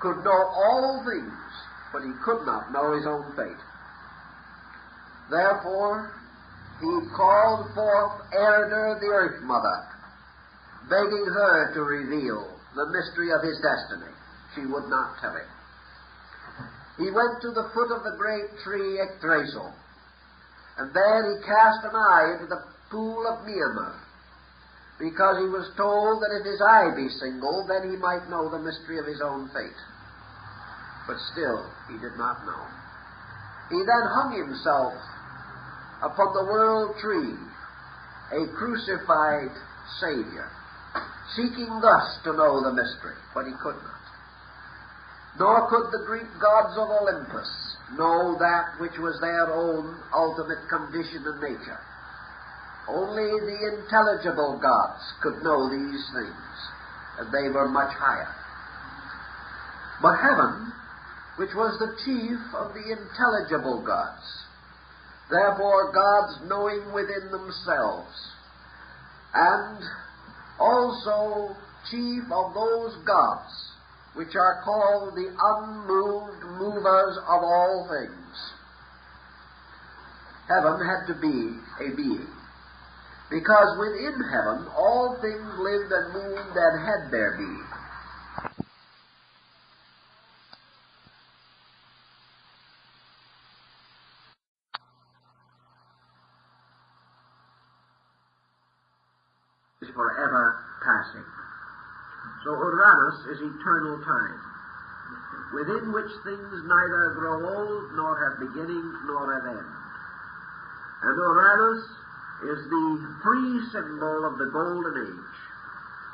could know all things, but he could not know his own fate. Therefore, he called forth Erda, the Earth Mother, begging her to reveal the mystery of his destiny. She would not tell him. He went to the foot of the great tree Yggdrasil, and there he cast an eye into the pool of Mimer, because he was told that if his eye be single, then he might know the mystery of his own fate. But still, he did not know. He then hung himself upon the world tree, a crucified Savior, seeking thus to know the mystery, but he could not. Nor could the Greek gods of Olympus know that which was their own ultimate condition and nature. Only the intelligible gods could know these things, and they were much higher. But heaven, which was the chief of the intelligible gods, therefore gods knowing within themselves, and also chief of those gods which are called the unmoved movers of all things. Heaven had to be a being, because within heaven all things lived and moved and had their being. Is forever passing. So Uranus is eternal time, within which things neither grow old, nor have beginning, nor have end. And Uranus is the pre-symbol of the Golden Age,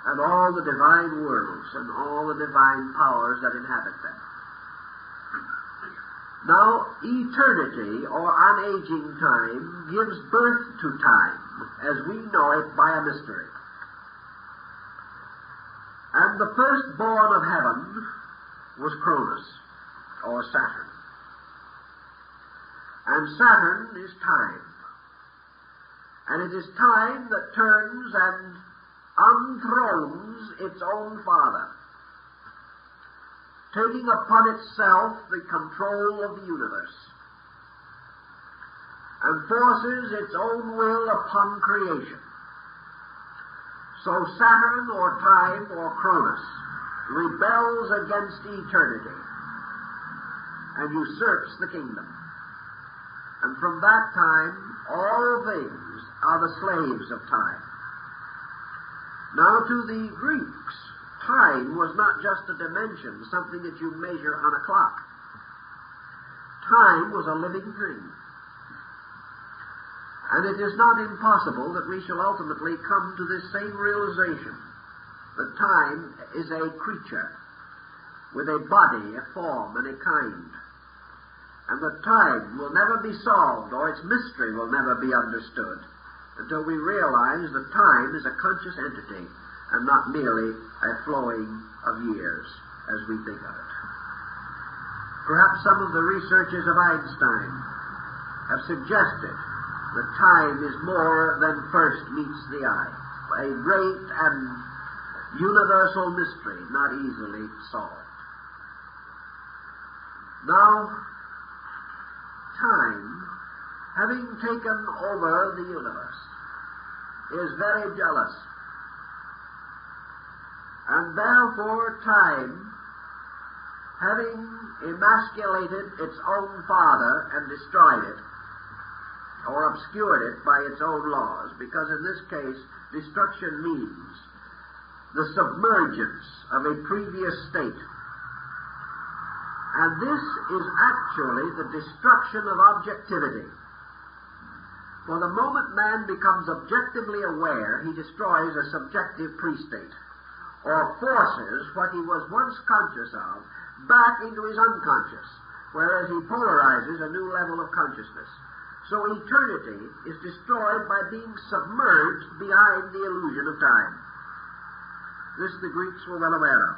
and all the divine worlds, and all the divine powers that inhabit them. Now, eternity, or unaging time, gives birth to time, as we know it by a mystery. And the firstborn of heaven was Cronus, or Saturn. And Saturn is time. And it is time that turns and unthrones its own father, taking upon itself the control of the universe, and forces its own will upon creation. So Saturn, or time, or Cronus, rebels against eternity and usurps the kingdom. And from that time, all things are the slaves of time. Now, to the Greeks, time was not just a dimension, something that you measure on a clock. Time was a living thing. And it is not impossible that we shall ultimately come to this same realization, that time is a creature with a body, a form, and a kind, and that time will never be solved, or its mystery will never be understood, until we realize that time is a conscious entity, and not merely a flowing of years, as we think of it. Perhaps some of the researches of Einstein have suggested that time is more than first meets the eye, a great and universal mystery not easily solved. Now, time, having taken over the universe, is very jealous. And therefore time, having emasculated its own father and destroyed it, or obscured it by its own laws, because in this case destruction means the submergence of a previous state And this is actually the destruction of objectivity. For the moment man becomes objectively aware, he destroys a subjective pre-state, or forces what he was once conscious of back into his unconscious, whereas he polarizes a new level of consciousness. So eternity is destroyed by being submerged behind the illusion of time. This the Greeks were well aware of.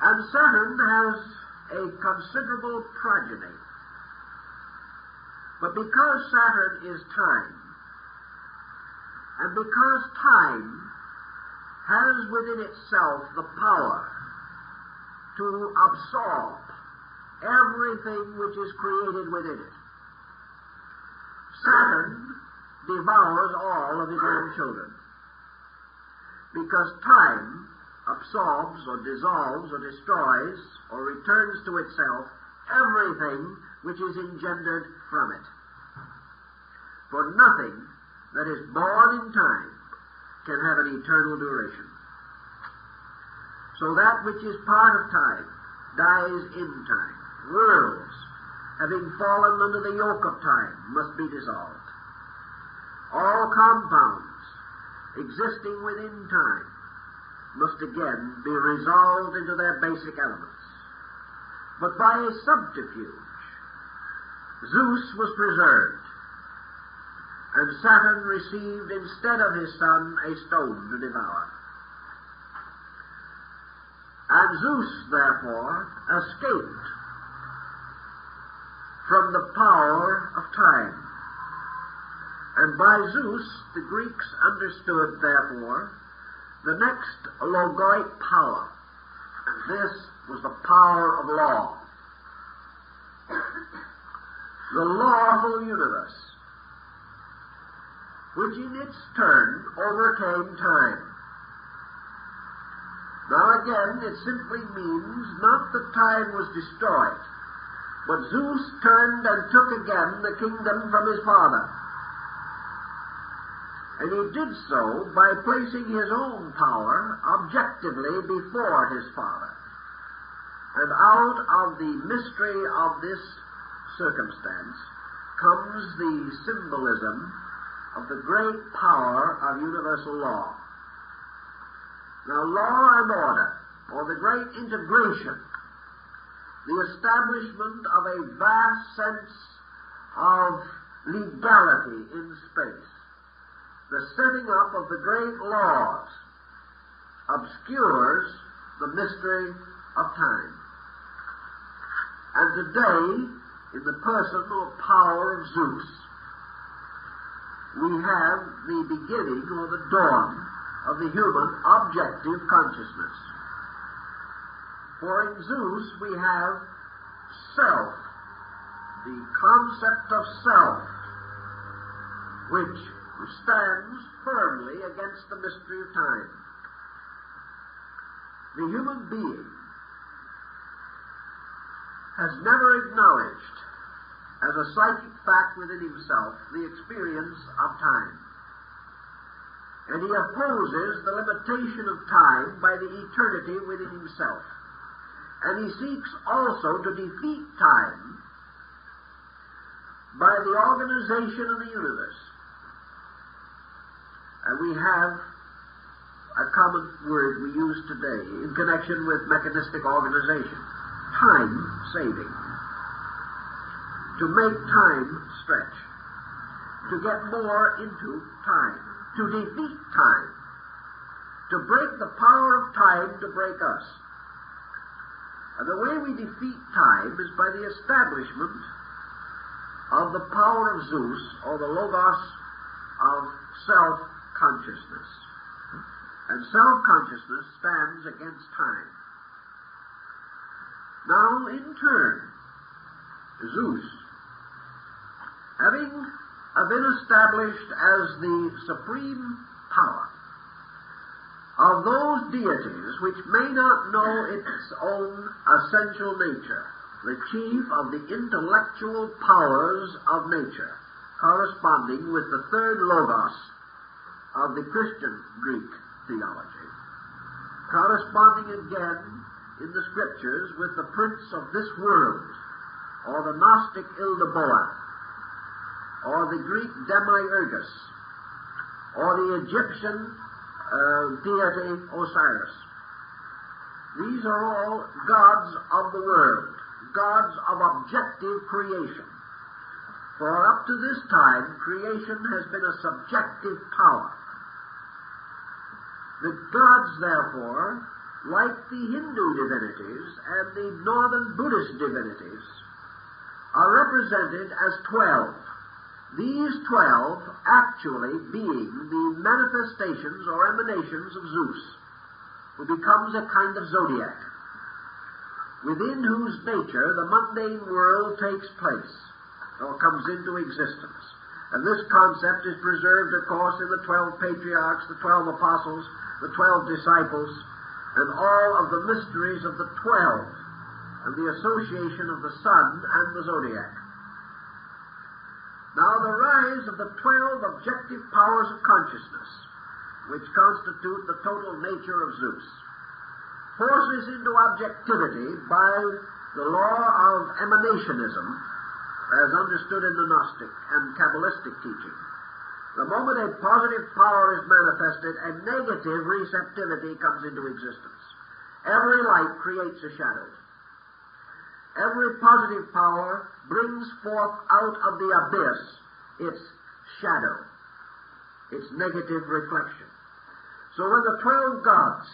And Saturn has a considerable progeny. But because Saturn is time, and because time has within itself the power to absorb everything which is created within it, Saturn devours all of his own children. Because time absorbs or dissolves or destroys or returns to itself everything which is engendered from it. For nothing that is born in time can have an eternal duration. So that which is part of time dies in time. Worlds, having fallen under the yoke of time, must be dissolved. All compounds existing within time must again be resolved into their basic elements. But by a subterfuge, Zeus was preserved, and Saturn received instead of his son a stone to devour. And Zeus, therefore, escaped from the power of time. And by Zeus, the Greeks understood, therefore, the next logoic power. And this was the power of law. The lawful universe, which in its turn overcame time. Now again, it simply means not that time was destroyed, but Zeus turned and took again the kingdom from his father. And he did so by placing his own power objectively before his father. And out of the mystery of this circumstance comes the symbolism of the great power of universal law. Now, law and order, or the great integration, the establishment of a vast sense of legality in space, the setting up of the great laws, obscures the mystery of time. And today, in the person or power of Zeus, we have the beginning or the dawn of the human objective consciousness. For in Zeus we have self, the concept of self, which stands firmly against the mystery of time. The human being has never acknowledged as a psychic fact within himself the experience of time. And he opposes the limitation of time by the eternity within himself. And he seeks also to defeat time by the organization of the universe. And we have a common word we use today in connection with mechanistic organization: time saving. To make time stretch. To get more into time. To defeat time. To break the power of time to break us. And the way we defeat time is by the establishment of the power of Zeus, or the logos of self-consciousness. And self-consciousness stands against time. Now, in turn, Zeus, having been established as the supreme power of those deities which may not know its own essential nature, the chief of the intellectual powers of nature, corresponding with the third logos of the Christian Greek theology, corresponding again in the Scriptures with the prince of this world, or the Gnostic Ildaboa, or the Greek Demiurgus, or the Egyptian deity Osiris. These are all gods of the world, gods of objective creation. For up to this time, creation has been a subjective power. The gods, therefore, like the Hindu divinities and the northern Buddhist divinities, are represented as 12. These 12 actually being the manifestations or emanations of Zeus, who becomes a kind of zodiac, within whose nature the mundane world takes place, or comes into existence. And this concept is preserved, of course, in the 12 patriarchs, the 12 apostles, the 12 disciples, and all of the mysteries of the 12, and the association of the sun and the zodiac. Now, the rise of the 12 objective powers of consciousness, which constitute the total nature of Zeus, forces into objectivity by the law of emanationism, as understood in the Gnostic and Kabbalistic teaching. The moment a positive power is manifested, a negative receptivity comes into existence. Every light creates a shadow. Every positive power brings forth out of the abyss its shadow, its negative reflection. So when the 12 gods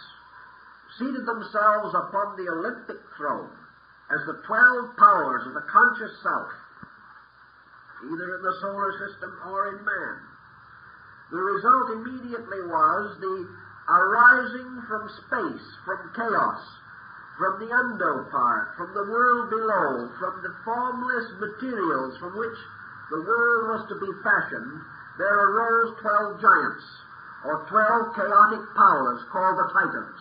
seated themselves upon the Olympic throne as the 12 powers of the conscious self, either in the solar system or in man, the result immediately was the arising from space, from chaos, from the unknown part, from the world below, from the formless materials from which the world was to be fashioned, there arose 12 giants, or 12 chaotic powers called the Titans.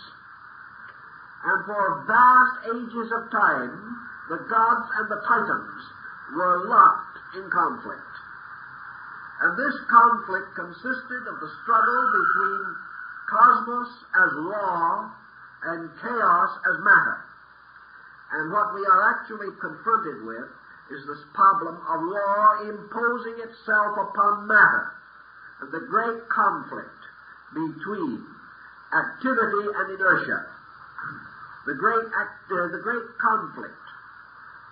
And for vast ages of time, the gods and the Titans were locked in conflict. And this conflict consisted of the struggle between cosmos as law and chaos as matter. And what we are actually confronted with is this problem of law imposing itself upon matter, and the great conflict between activity and inertia, the great conflict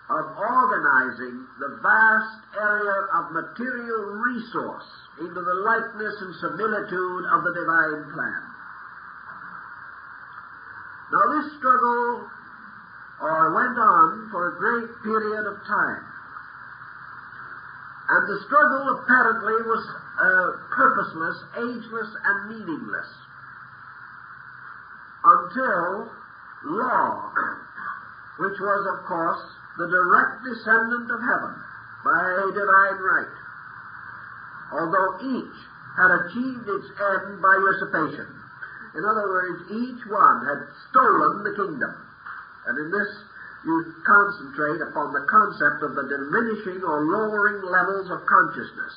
of organizing the vast area of material resource into the likeness and similitude of the divine plan. Now this struggle went on for a great period of time. And the struggle apparently was purposeless, ageless, and meaningless until law, which was, of course, the direct descendant of heaven by divine right, although each had achieved its end by usurpation. In other words, each one had stolen the kingdom. And in this, you concentrate upon the concept of the diminishing or lowering levels of consciousness,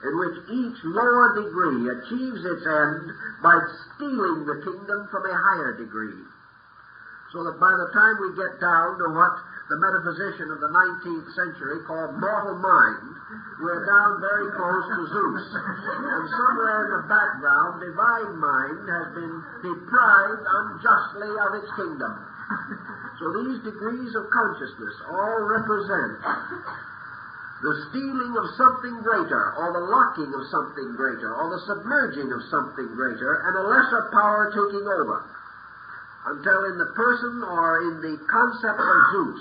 in which each lower degree achieves its end by stealing the kingdom from a higher degree. So that by the time we get down to what the metaphysician of the 19th century called mortal mind, we're down very close to Zeus. And somewhere in the background, divine mind has been deprived unjustly of its kingdom. So these degrees of consciousness all represent the stealing of something greater, or the locking of something greater, or the submerging of something greater, and a lesser power taking over. Until in the person or in the concept of Zeus,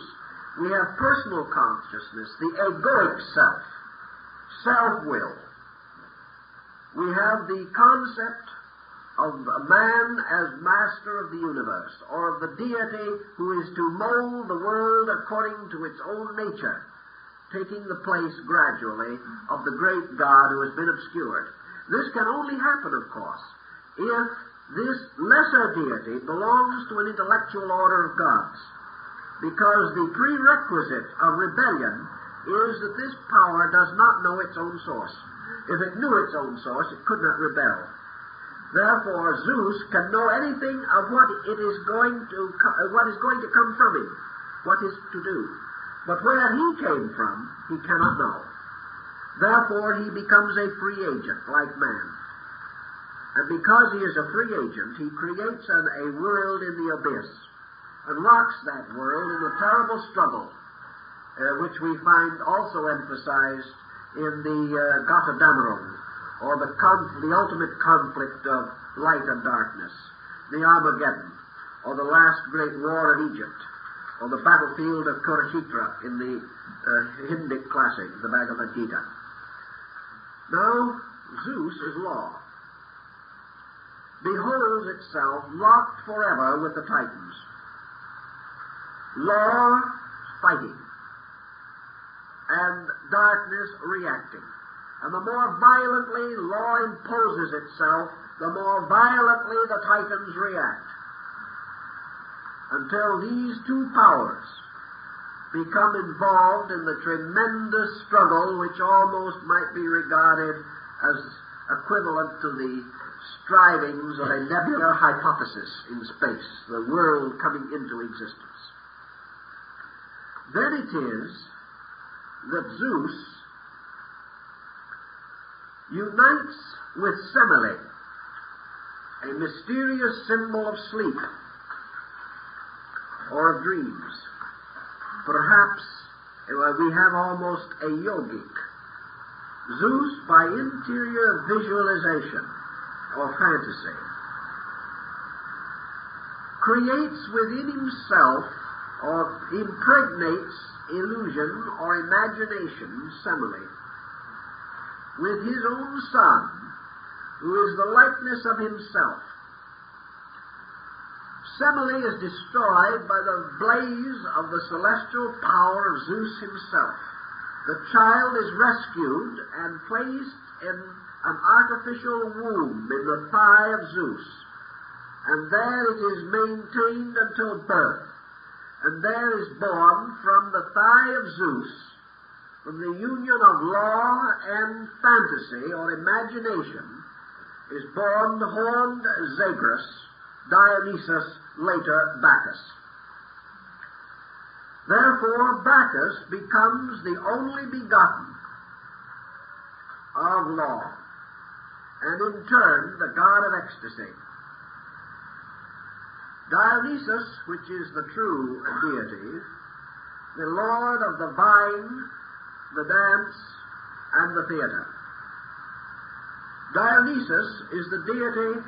we have personal consciousness, the egoic self, self-will. We have the concept of a man as master of the universe, or of the deity who is to mold the world according to its own nature, taking the place gradually of the great God who has been obscured. This can only happen, of course, if this lesser deity belongs to an intellectual order of gods, because the prerequisite of rebellion is that this power does not know its own source. If it knew its own source, it could not rebel. Therefore, Zeus can know anything of what is going to come from him, what is to do. But where he came from, he cannot know. Therefore, he becomes a free agent, like man. And because he is a free agent, he creates a world in the abyss, and locks that world in a terrible struggle, which we find also emphasized in the Götterdämmerung, or the ultimate conflict of light and darkness, the Armageddon, or the last great war of Egypt, or the battlefield of Kurukshetra in the Hindic classic, the Bhagavad Gita. Now, Zeus is law. Beholds itself locked forever with the Titans. Law fighting, and darkness reacting. And the more violently law imposes itself, the more violently the Titans react, until these two powers become involved in the tremendous struggle which almost might be regarded as equivalent to the strivings of a nebular hypothesis in space, the world coming into existence. Then it is that Zeus unites with Semele, a mysterious symbol of sleep or of dreams. Perhaps we have almost a yogic. Zeus, by interior visualization or fantasy, creates within himself or impregnates illusion or imagination, Semele, with his own son, who is the likeness of himself. Semele is destroyed by the blaze of the celestial power of Zeus himself. The child is rescued and placed in an artificial womb in the thigh of Zeus, and there it is maintained until birth, and there is born from the thigh of Zeus, from the union of law and fantasy or imagination, is born the horned Zagreus, Dionysus, later Bacchus. Therefore, Bacchus becomes the only begotten of law, and in turn the god of ecstasy. Dionysus, which is the true deity, the lord of the vine, the dance, and the theater. Dionysus is the deity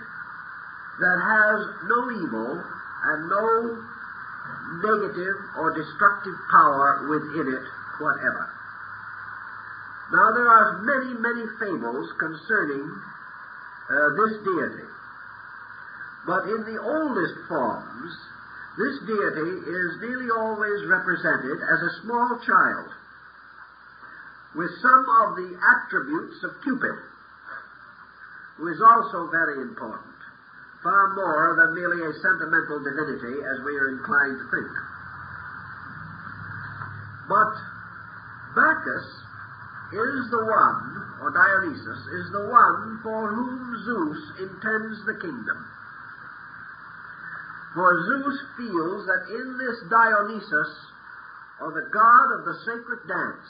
that has no evil and no negative or destructive power within it whatever. Now there are many, many fables concerning this deity. But in the oldest forms, this deity is nearly always represented as a small child, with some of the attributes of Cupid, who is also very important, far more than merely a sentimental divinity, as we are inclined to think. But Bacchus is the one, or Dionysus, is the one for whom Zeus intends the kingdom. For Zeus feels that in this Dionysus, or the god of the sacred dance,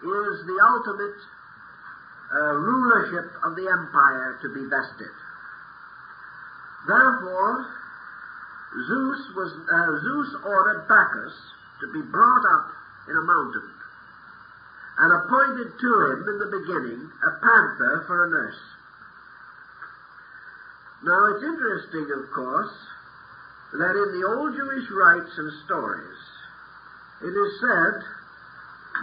is the ultimate rulership of the empire to be vested. Therefore, Zeus ordered Bacchus to be brought up in a mountain, and appointed to him in the beginning a panther for a nurse. Now, it's interesting, of course, that in the old Jewish rites and stories, it is said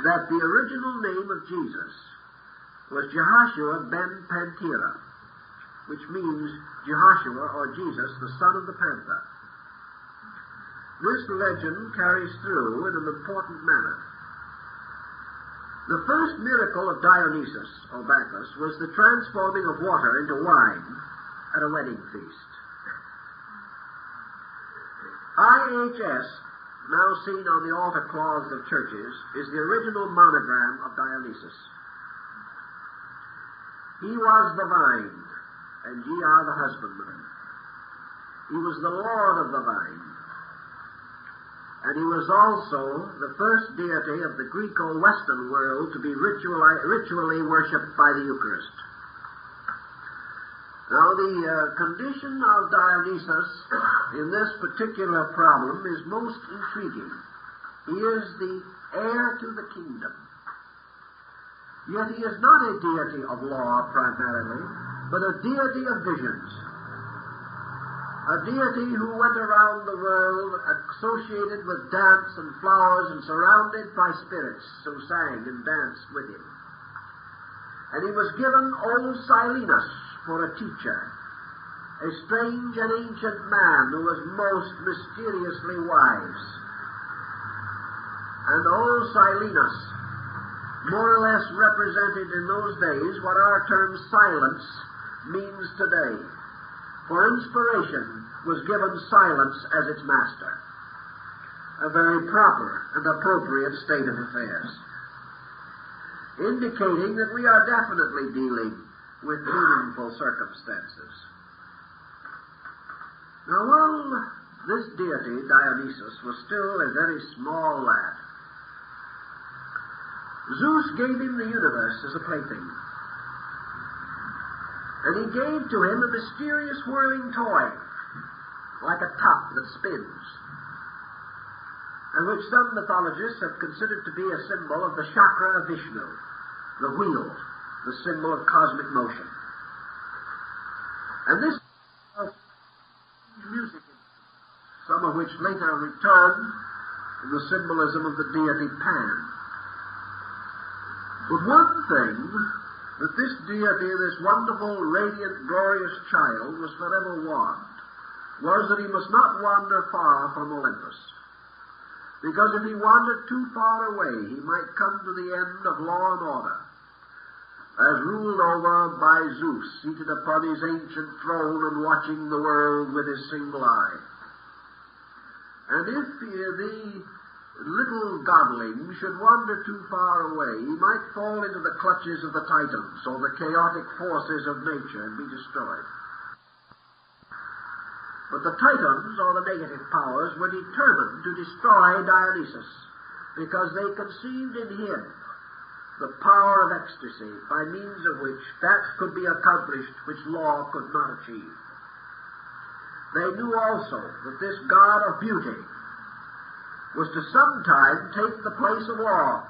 that the original name of Jesus was Jehoshua ben Pantera, which means Jehoshua, or Jesus, the son of the panther. This legend carries through in an important manner. The first miracle of Dionysus, or Bacchus, was the transforming of water into wine at a wedding feast. IHS, now seen on the altar cloths of churches, is the original monogram of Dionysus. He was the vine, and ye are the husbandmen. He was the Lord of the vine. And he was also the first deity of the Greco-Western world to be ritually worshipped by the Eucharist. Now, the condition of Dionysus in this particular problem is most intriguing. He is the heir to the kingdom. Yet he is not a deity of law primarily, but a deity of visions. A deity who went around the world associated with dance and flowers and surrounded by spirits who sang and danced with him. And he was given old Silenus for a teacher, a strange and ancient man who was most mysteriously wise. And old Silenus more or less represented in those days what our term silence means today. For inspiration was given silence as its master. A very proper and appropriate state of affairs, indicating that we are definitely dealing with meaningful circumstances. Now, while this deity, Dionysus, was still a very small lad, Zeus gave him the universe as a plaything. And he gave to him a mysterious whirling toy, like a top that spins, and which some mythologists have considered to be a symbol of the chakra of Vishnu, the wheel, the symbol of cosmic motion. And this music, some of which later returned in the symbolism of the deity Pan. But one thing that this deity, this wonderful, radiant, glorious child, was forever warned, was that he must not wander far from Olympus. Because if he wandered too far away, he might come to the end of law and order, as ruled over by Zeus, seated upon his ancient throne and watching the world with his single eye. And if the little godling should wander too far away, he might fall into the clutches of the Titans, or the chaotic forces of nature, and be destroyed. But the Titans, or the negative powers, were determined to destroy Dionysus, because they conceived in him the power of ecstasy, by means of which that could be accomplished which law could not achieve. They knew also that this god of beauty was to sometime take the place of law,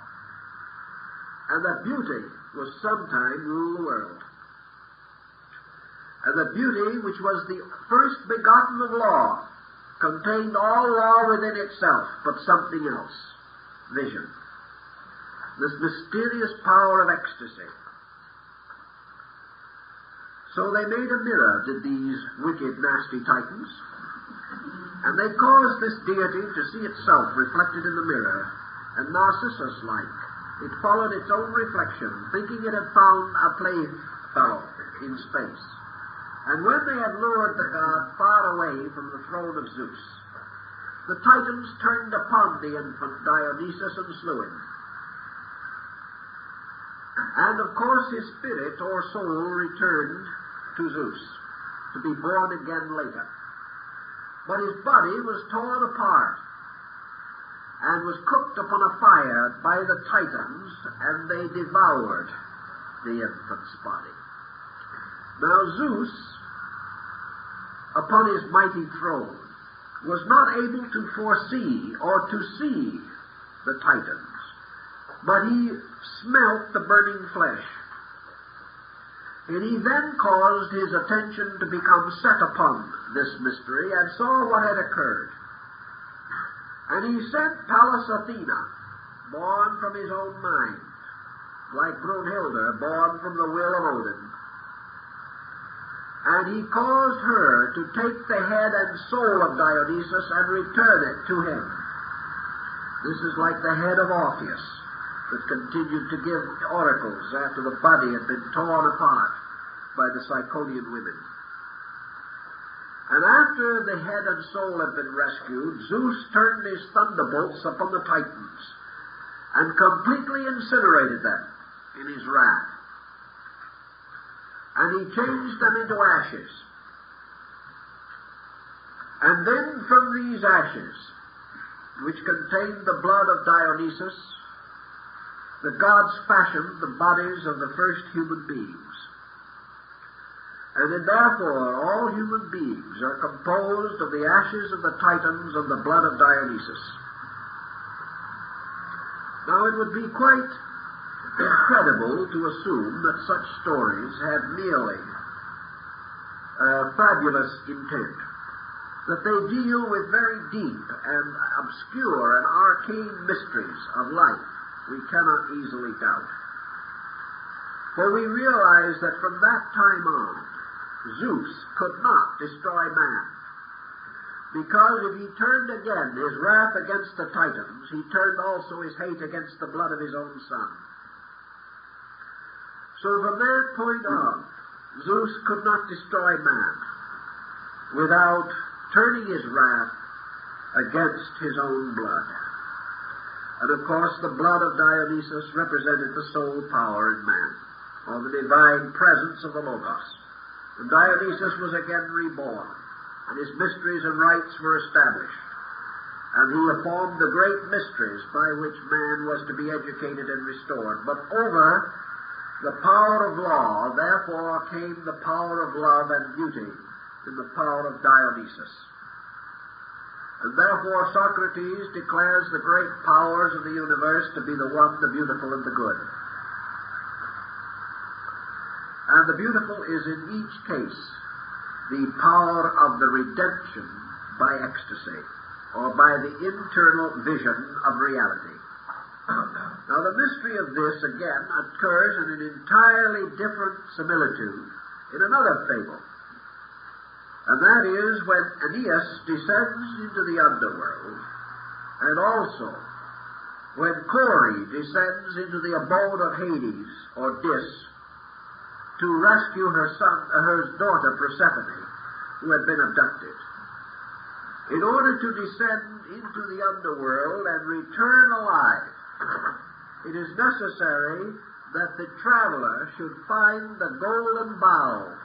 and that beauty was sometime rule the world. And that beauty, which was the first begotten of law, contained all law within itself, but something else, vision. This mysterious power of ecstasy. So they made a mirror, did these wicked, nasty Titans, and they caused this deity to see itself reflected in the mirror, and Narcissus-like, it followed its own reflection, thinking it had found a playfellow in space. And when they had lured the god far away from the throne of Zeus, the Titans turned upon the infant Dionysus and slew him. And of course his spirit or soul returned to Zeus, to be born again later. But his body was torn apart and was cooked upon a fire by the Titans, and they devoured the infant's body. Now Zeus, upon his mighty throne, was not able to foresee or to see the Titans, but he smelt the burning flesh. And he then caused his attention to become set upon this mystery and saw what had occurred. And he sent Pallas Athena, born from his own mind, like Brunhilde, born from the will of Odin. And he caused her to take the head and soul of Dionysus and return it to him. This is like the head of Orpheus, that continued to give oracles after the body had been torn apart by the Ciconian women. And after the head and soul had been rescued, Zeus turned his thunderbolts upon the Titans and completely incinerated them in his wrath. and he changed them into ashes. And then from these ashes, which contained the blood of Dionysus, the gods fashioned the bodies of the first human beings. And then therefore all human beings are composed of the ashes of the Titans and the blood of Dionysus. Now it would be quite incredible to assume that such stories had merely fabulous intent, that they deal with very deep and obscure and arcane mysteries of life we cannot easily doubt. For we realize that from that time on, Zeus could not destroy man, because if he turned again his wrath against the Titans, he turned also his hate against the blood of his own son. So from that point on, Zeus could not destroy man without turning his wrath against his own blood. And of course the blood of Dionysus represented the sole power in man, or the divine presence of the Logos. And Dionysus was again reborn, and his mysteries and rites were established. And he formed the great mysteries by which man was to be educated and restored. But over the power of law, therefore, came the power of love and beauty in the power of Dionysus. And therefore Socrates declares the great powers of the universe to be the one, the beautiful, and the good. And the beautiful is in each case the power of the redemption by ecstasy, or by the internal vision of reality. Now the mystery of this again occurs in an entirely different similitude in another fable. And that is when Aeneas descends into the underworld, and also when Kore descends into the abode of Hades, or Dis, to rescue her daughter Persephone, who had been abducted. In order to descend into the underworld and return alive, it is necessary that the traveler should find the golden bough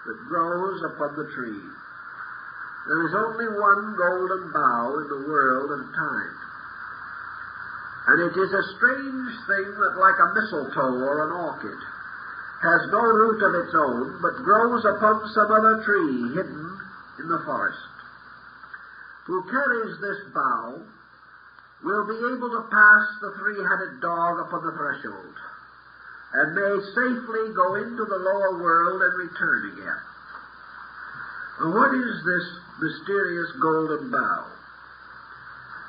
that grows upon the tree. There is only one golden bough in the world and time. And it is a strange thing that, like a mistletoe or an orchid, has no root of its own, but grows upon some other tree hidden in the forest. Who carries this bough will be able to pass the three-headed dog upon the threshold, and may safely go into the lower world and return again. Well, what is this mysterious golden bough?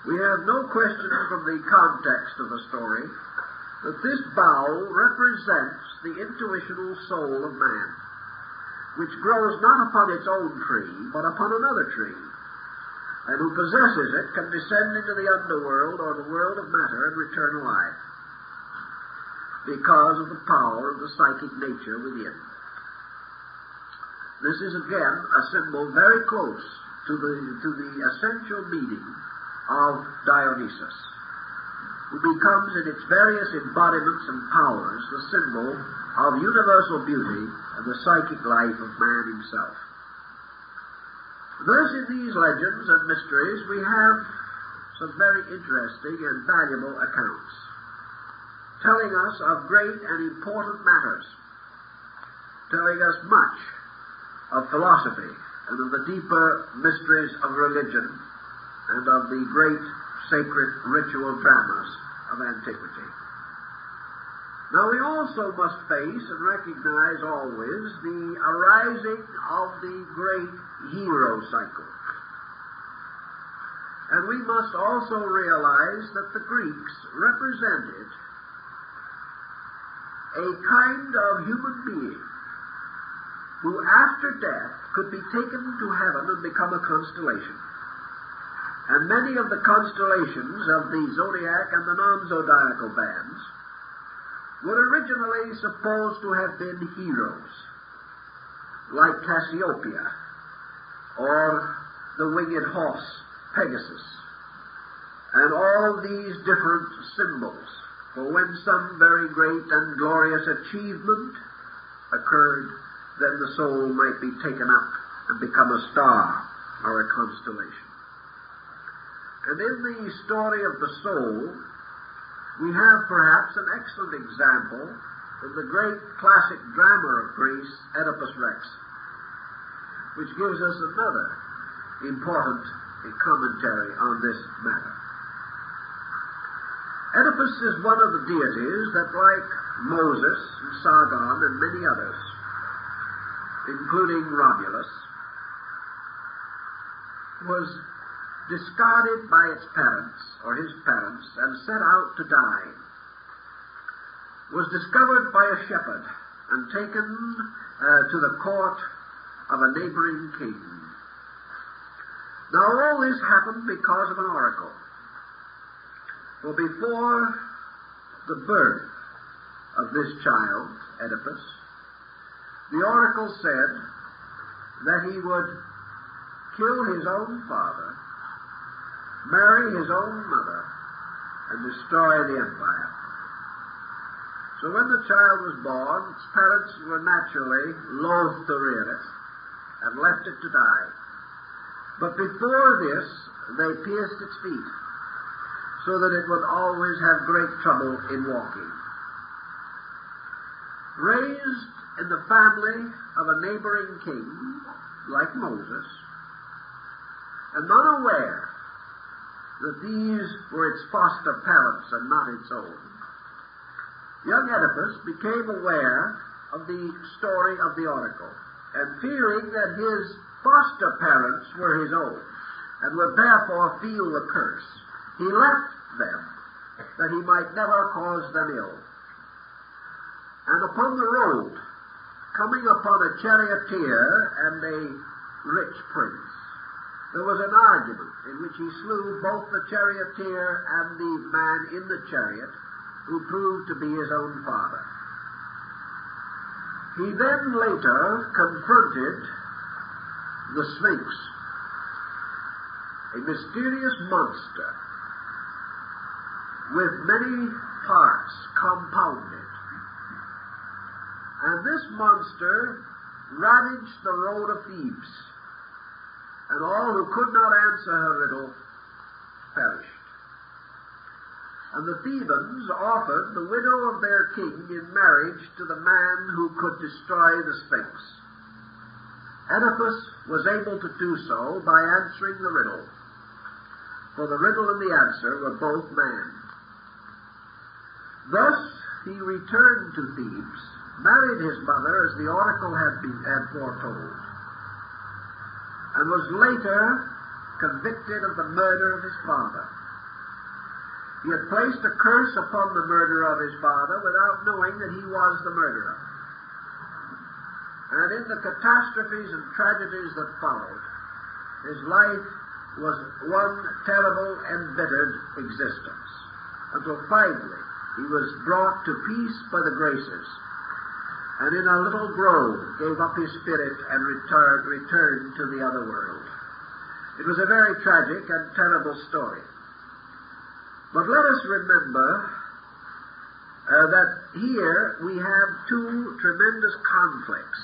We have no question from the context of the story that this bough represents the intuitional soul of man, which grows not upon its own tree, but upon another tree, and who possesses it can descend into the underworld or the world of matter and return alive, because of the power of the psychic nature within. This is again a symbol very close to the essential meaning of Dionysus, who becomes in its various embodiments and powers the symbol of universal beauty and the psychic life of man himself. Thus, in these legends and mysteries, we have some very interesting and valuable accounts, telling us of great and important matters, telling us much of philosophy and of the deeper mysteries of religion and of the great sacred ritual dramas of antiquity. Now we also must face and recognize always the arising of the great hero cycle. And we must also realize that the Greeks represented a kind of human being who after death could be taken to heaven and become a constellation. And many of the constellations of the zodiac and the non-zodiacal bands were originally supposed to have been heroes, like Cassiopeia, or the winged horse, Pegasus, and all these different symbols for when some very great and glorious achievement occurred, then the soul might be taken up and become a star or a constellation. And in the story of the soul, we have perhaps an excellent example in the great classic drama of Greece, Oedipus Rex, which gives us another important commentary on this matter. Oedipus is one of the deities that, like Moses and Sargon and many others, including Romulus, was discarded by its parents, or his parents, and set out to die, was discovered by a shepherd and taken to the court of a neighboring king. Now all this happened because of an oracle. For before the birth of this child, Oedipus, the oracle said that he would kill his own father, marry his own mother, and destroy the empire. So when the child was born, its parents were naturally loath to rear it and left it to die. But before this, they pierced its feet so that it would always have great trouble in walking. Raised in the family of a neighboring king, like Moses, and unaware that these were its foster parents and not its own, young Oedipus became aware of the story of the oracle, and fearing that his foster parents were his own, and would therefore feel the curse, he left them, that he might never cause them ill. And upon the road, coming upon a charioteer and a rich prince, there was an argument in which he slew both the charioteer and the man in the chariot, who proved to be his own father. He then later confronted the Sphinx, a mysterious monster with many parts compounded. And this monster ravaged the road of Thebes, and all who could not answer her riddle perished. And the Thebans offered the widow of their king in marriage to the man who could destroy the Sphinx. Oedipus was able to do so by answering the riddle, for the riddle and the answer were both man. Thus he returned to Thebes, married his mother as the oracle had foretold, and was later convicted of the murder of his father. He had placed a curse upon the murder of his father without knowing that he was the murderer. And in the catastrophes and tragedies that followed, his life was one terrible, embittered existence, until finally he was brought to peace by the graces, and in a little grove gave up his spirit and returned to the other world. It was a very tragic and terrible story. But let us remember that here we have two tremendous conflicts.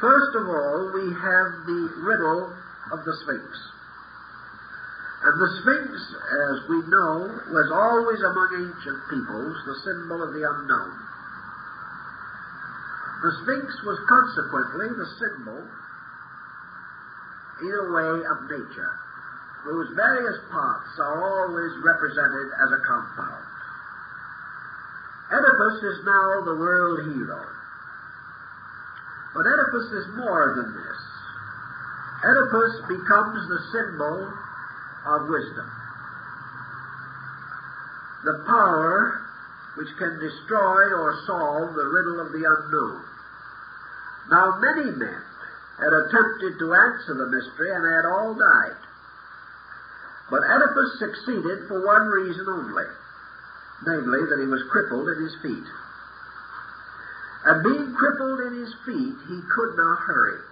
First of all, we have the riddle of the Sphinx. And the Sphinx, as we know, was always among ancient peoples the symbol of the unknown. The Sphinx was consequently the symbol, in a way, of nature, whose various parts are always represented as a compound. Oedipus is now the world hero. But Oedipus is more than this. Oedipus becomes the symbol of wisdom, the power which can destroy or solve the riddle of the unknown. Now, many men had attempted to answer the mystery and had all died. But Oedipus succeeded for one reason only, namely that he was crippled in his feet. And being crippled in his feet, he could not hurry.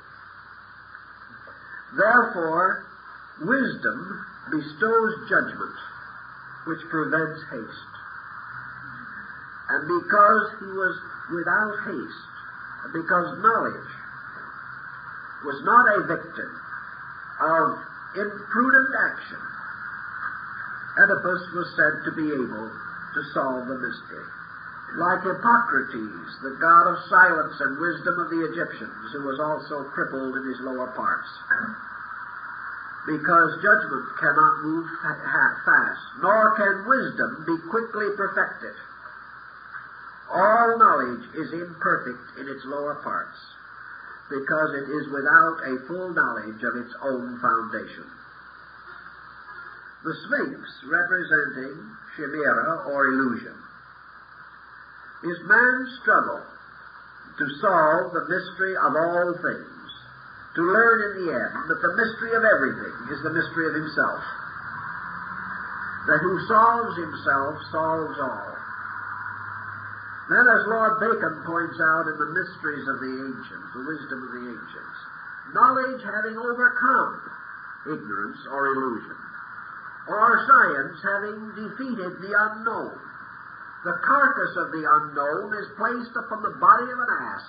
Therefore, wisdom bestows judgment, which prevents haste. And because he was without haste, because knowledge was not a victim of imprudent action, Oedipus was said to be able to solve the mystery. Like Hippocrates, the god of silence and wisdom of the Egyptians, who was also crippled in his lower parts. Because judgment cannot move fast, nor can wisdom be quickly perfected. All knowledge is imperfect in its lower parts, because it is without a full knowledge of its own foundation. The Sphinx, representing chimera or illusion, is man's struggle to solve the mystery of all things, to learn in the end that the mystery of everything is the mystery of himself, that who solves himself solves all. Then, as Lord Bacon points out in the mysteries of the ancients, the wisdom of the ancients, knowledge having overcome ignorance or illusion, or science having defeated the unknown, the carcass of the unknown is placed upon the body of an ass.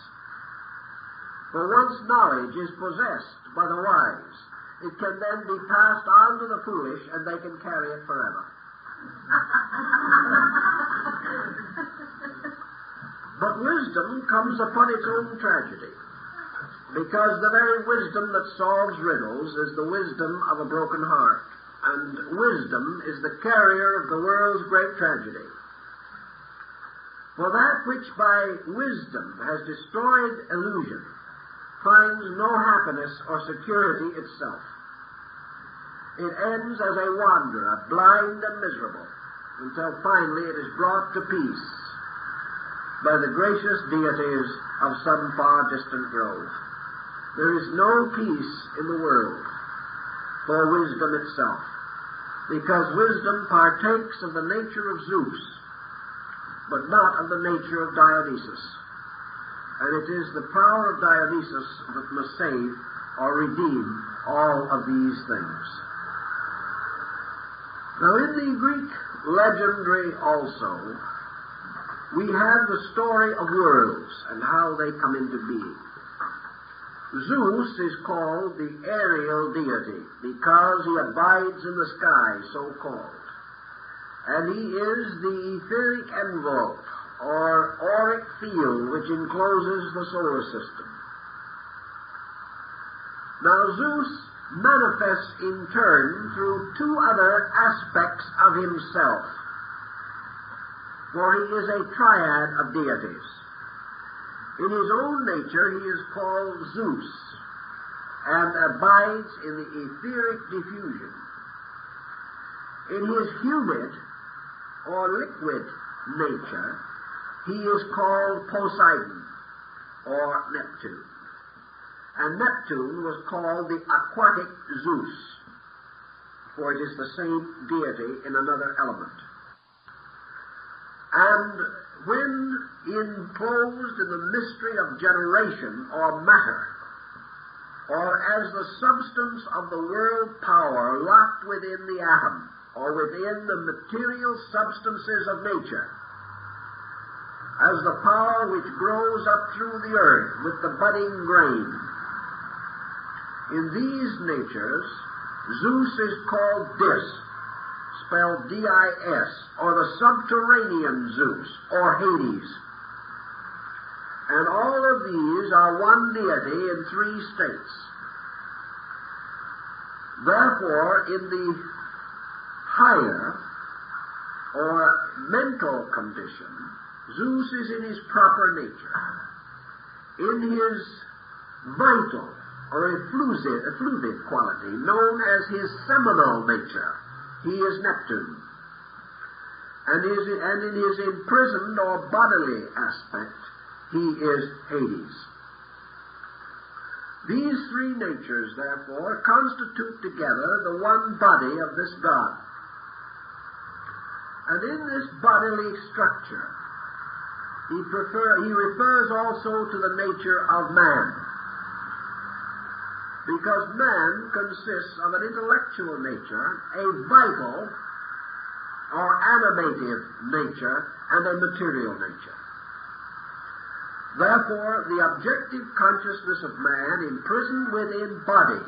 For once knowledge is possessed by the wise, it can then be passed on to the foolish, and they can carry it forever. But wisdom comes upon its own tragedy, because the very wisdom that solves riddles is the wisdom of a broken heart, and wisdom is the carrier of the world's great tragedy. For that which by wisdom has destroyed illusion finds no happiness or security itself. It ends as a wanderer, blind and miserable, until finally it is brought to peace by the gracious deities of some far distant grove. There is no peace in the world for wisdom itself, because wisdom partakes of the nature of Zeus, but not of the nature of Dionysus. And it is the power of Dionysus that must save or redeem all of these things. Now, in the Greek legendary also, we have the story of worlds and how they come into being. Zeus is called the aerial deity because he abides in the sky, so called. And he is the etheric envelope or auric field which encloses the solar system. Now Zeus manifests in turn through two other aspects of himself, for he is a triad of deities. In his own nature he is called Zeus and abides in the etheric diffusion. In his humid or liquid nature, he is called Poseidon, or Neptune. And Neptune was called the aquatic Zeus, for it is the same deity in another element. And when enclosed in the mystery of generation or matter, or as the substance of the world power locked within the atom, or within the material substances of nature, as the power which grows up through the earth with the budding grain. In these natures, Zeus is called Dis, spelled D-I-S, or the subterranean Zeus, or Hades. And all of these are one deity in three states. Therefore, in the higher or mental condition, Zeus is in his proper nature. In his vital or effluvic quality, known as his seminal nature, he is Neptune. And in his imprisoned or bodily aspect, he is Hades. These three natures, therefore, constitute together the one body of this God. And in this bodily structure, he refers also to the nature of man, because man consists of an intellectual nature, a vital or animative nature, and a material nature. Therefore, the objective consciousness of man imprisoned within body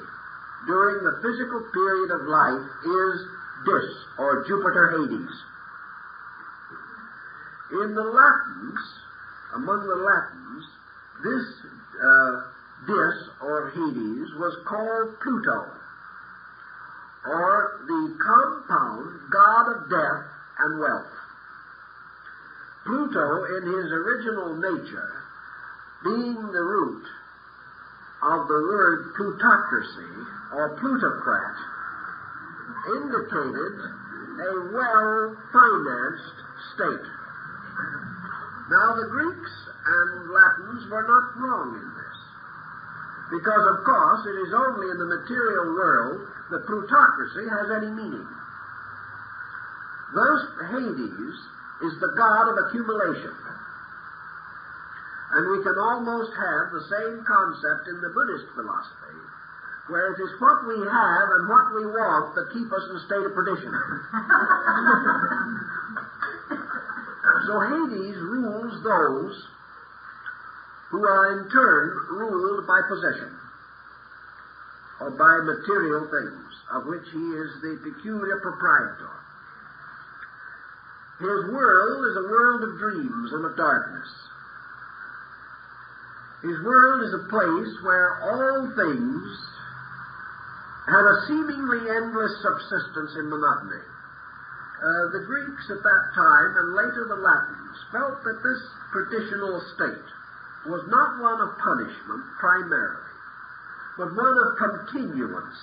during the physical period of life is Dis, or Jupiter Hades. In the Latins, among the Latins, this Dis, or Hades, was called Pluto, or the compound god of death and wealth. Pluto, in his original nature, being the root of the word plutocracy, or plutocrat, indicated a well-financed state. Now, the Greeks and Latins were not wrong in this, because, of course, it is only in the material world that plutocracy has any meaning. Thus, Hades is the god of accumulation. And we can almost have the same concept in the Buddhist philosophy, where it is what we have and what we want that keep us in a state of perdition. So Hades rules those who are in turn ruled by possession, or by material things, of which he is the peculiar proprietor. His world is a world of dreams and of darkness. His world is a place where all things have a seemingly endless subsistence in monotony. The Greeks at that time, and later the Latins, felt that this traditional state was not one of punishment primarily, but one of continuance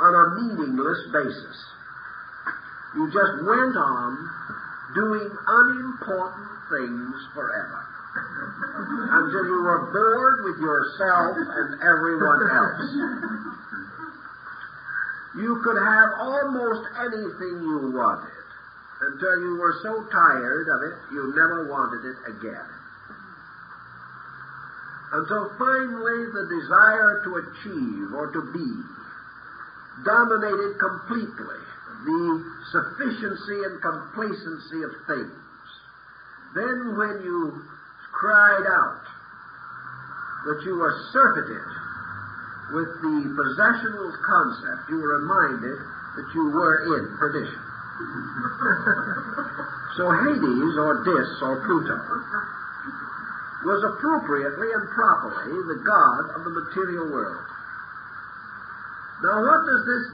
on a meaningless basis. You just went on doing unimportant things forever, until you were bored with yourself and everyone else. You could have almost anything you wanted, until you were so tired of it you never wanted it again. Until finally the desire to achieve or to be dominated completely the sufficiency and complacency of things. Then when you cried out that you were surfeited with the possessional concept, you were reminded that you were in perdition. So Hades, or Dis, or Pluto, was appropriately and properly the god of the material world. Now, what does this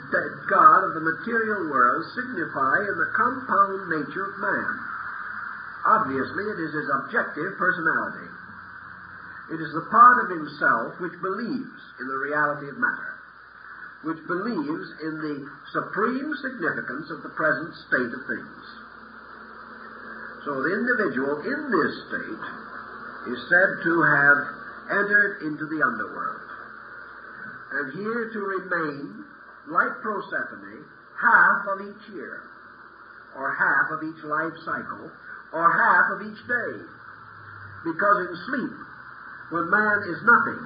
god of the material world signify in the compound nature of man? Obviously, it is his objective personality. It is the part of himself which believes in the reality of matter, which believes in the supreme significance of the present state of things. So the individual in this state is said to have entered into the underworld, and here to remain, like Proserpine, half of each year, or half of each life cycle, or half of each day. Because in sleep, when man is nothing,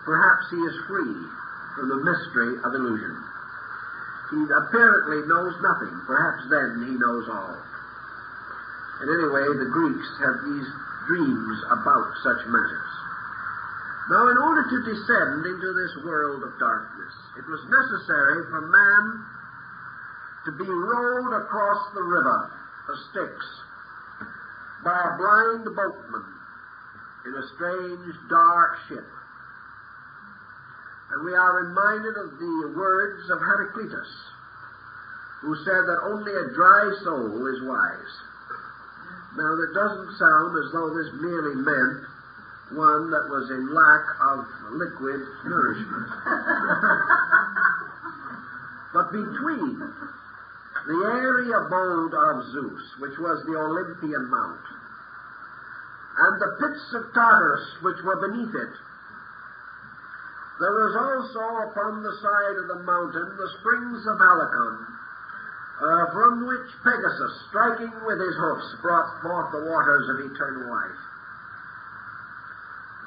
perhaps he is free from the mystery of illusion. He apparently knows nothing. Perhaps then he knows all. And anyway, the Greeks have these dreams about such matters. Now, in order to descend into this world of darkness, it was necessary for man to be rowed across the river of Styx by a blind boatman in a strange, dark ship. And we are reminded of the words of Heraclitus, who said that only a dry soul is wise. Now, that doesn't sound as though this merely meant one that was in lack of liquid nourishment. But between the airy abode of Zeus, which was the Olympian Mount, and the pits of Tartarus, which were beneath it, there was also upon the side of the mountain the springs of Helicon, from which Pegasus, striking with his hoofs, brought forth the waters of eternal life.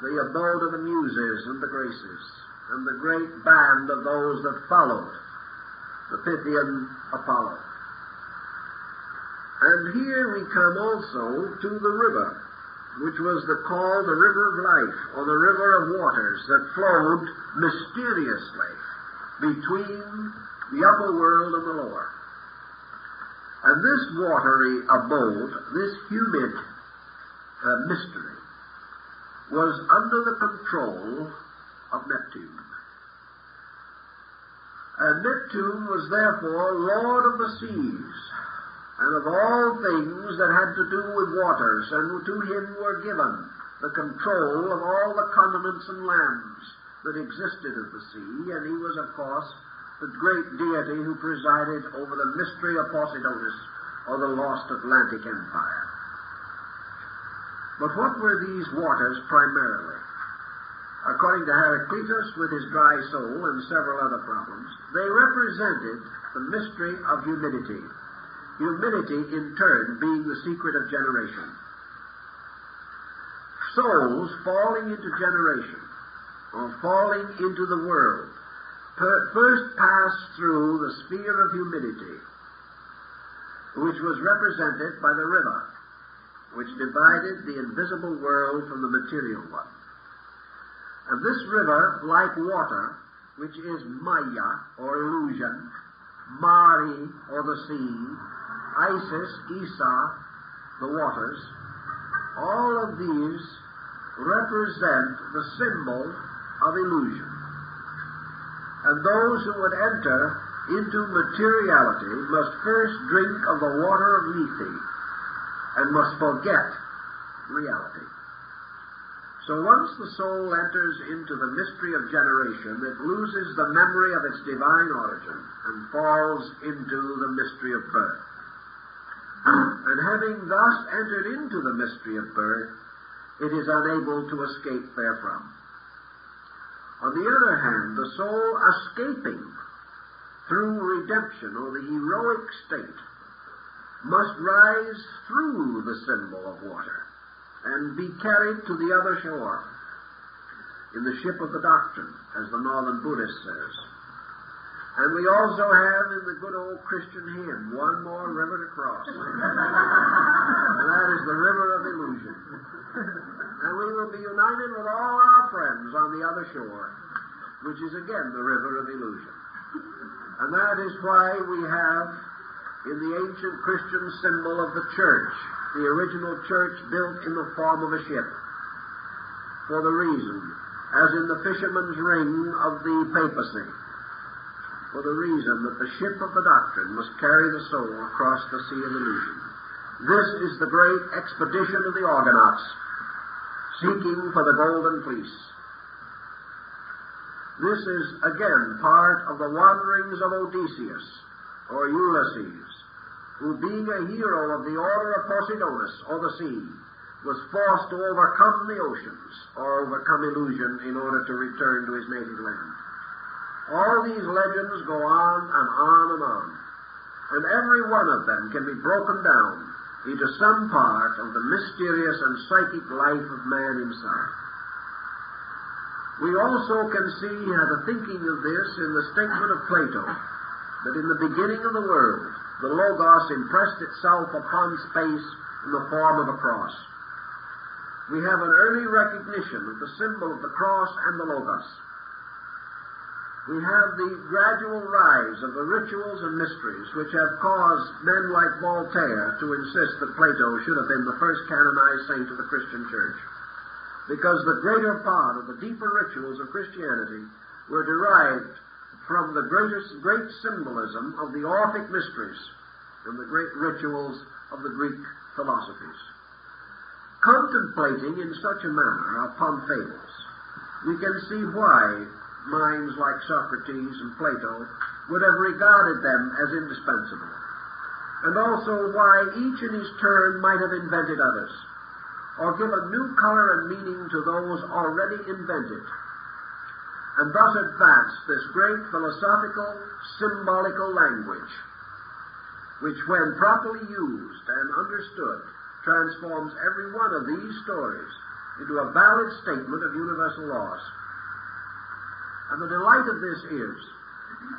The abode of the Muses and the Graces, and the great band of those that followed the Pythian Apollo. And here we come also to the river, which was called the river of life, or the river of waters, that flowed mysteriously between the upper world and the lower. And this watery abode, this humid mystery, was under the control of Neptune. And Neptune was therefore Lord of the seas, and of all things that had to do with waters, and to him were given the control of all the continents and lands that existed of the sea, and he was, of course, the great deity who presided over the mystery of Poseidonus, or the lost Atlantic Empire. But what were these waters primarily? According to Heraclitus, with his dry soul and several other problems, they represented the mystery of humidity. Humidity, in turn, being the secret of generation. Souls falling into generation, or falling into the world, first passed through the sphere of humidity, which was represented by the river, which divided the invisible world from the material one. And this river, like water, which is Maya, or illusion, Mari, or the sea, Isis, Isa, the waters, all of these represent the symbol of illusion. And those who would enter into materiality must first drink of the water of Lethe and must forget reality. So once the soul enters into the mystery of generation, it loses the memory of its divine origin and falls into the mystery of birth. And having thus entered into the mystery of birth, it is unable to escape therefrom. On the other hand, the soul escaping through redemption, or the heroic state, must rise through the symbol of water and be carried to the other shore, in the ship of the doctrine, as the Northern Buddhist says. And we also have in the good old Christian hymn, one more river to cross. And that is the river of illusion. And we will be united with all our friends on the other shore, which is again the river of illusion. And that is why we have in the ancient Christian symbol of the church, the original church built in the form of a ship, for the reason, as in the fisherman's ring of the papacy, for the reason that the ship of the doctrine must carry the soul across the sea of illusion. This is the great expedition of the Argonauts, seeking for the golden fleece. This is, again, part of the wanderings of Odysseus, or Ulysses, who, being a hero of the order of Poseidonus, or the sea, was forced to overcome the oceans, or overcome illusion, in order to return to his native land. All these legends go on and on and on, and every one of them can be broken down into some part of the mysterious and psychic life of man himself. We also can see the thinking of this in the statement of Plato, that in the beginning of the world, the Logos impressed itself upon space in the form of a cross. We have an early recognition of the symbol of the cross and the Logos. We have the gradual rise of the rituals and mysteries which have caused men like Voltaire to insist that Plato should have been the first canonized saint of the Christian church, because the greater part of the deeper rituals of Christianity were derived from the great symbolism of the Orphic mysteries and the great rituals of the Greek philosophies. Contemplating in such a manner upon fables, we can see why minds like Socrates and Plato would have regarded them as indispensable, and also why each in his turn might have invented others, or give a new color and meaning to those already invented, and thus advance this great philosophical, symbolical language, which, when properly used and understood, transforms every one of these stories into a valid statement of universal laws. And the delight of this is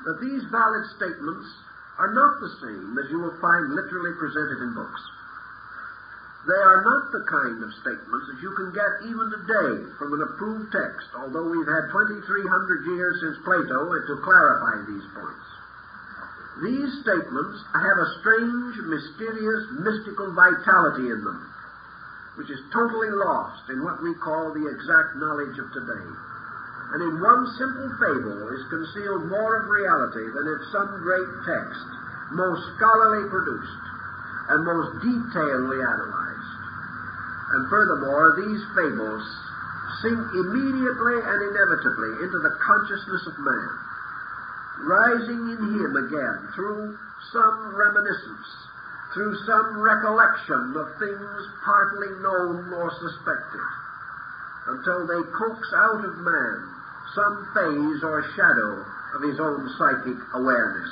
that these valid statements are not the same as you will find literally presented in books. They are not the kind of statements that you can get even today from an approved text, although we've had 2,300 years since Plato to clarify these points. These statements have a strange, mysterious, mystical vitality in them, which is totally lost in what we call the exact knowledge of today. And in one simple fable is concealed more of reality than if some great text, most scholarly produced, and most detailedly analyzed. And furthermore, these fables sink immediately and inevitably into the consciousness of man, rising in him again through some reminiscence, through some recollection of things partly known or suspected, until they coax out of man some phase or shadow of his own psychic awareness.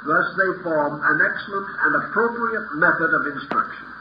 Thus they form an excellent and appropriate method of instruction.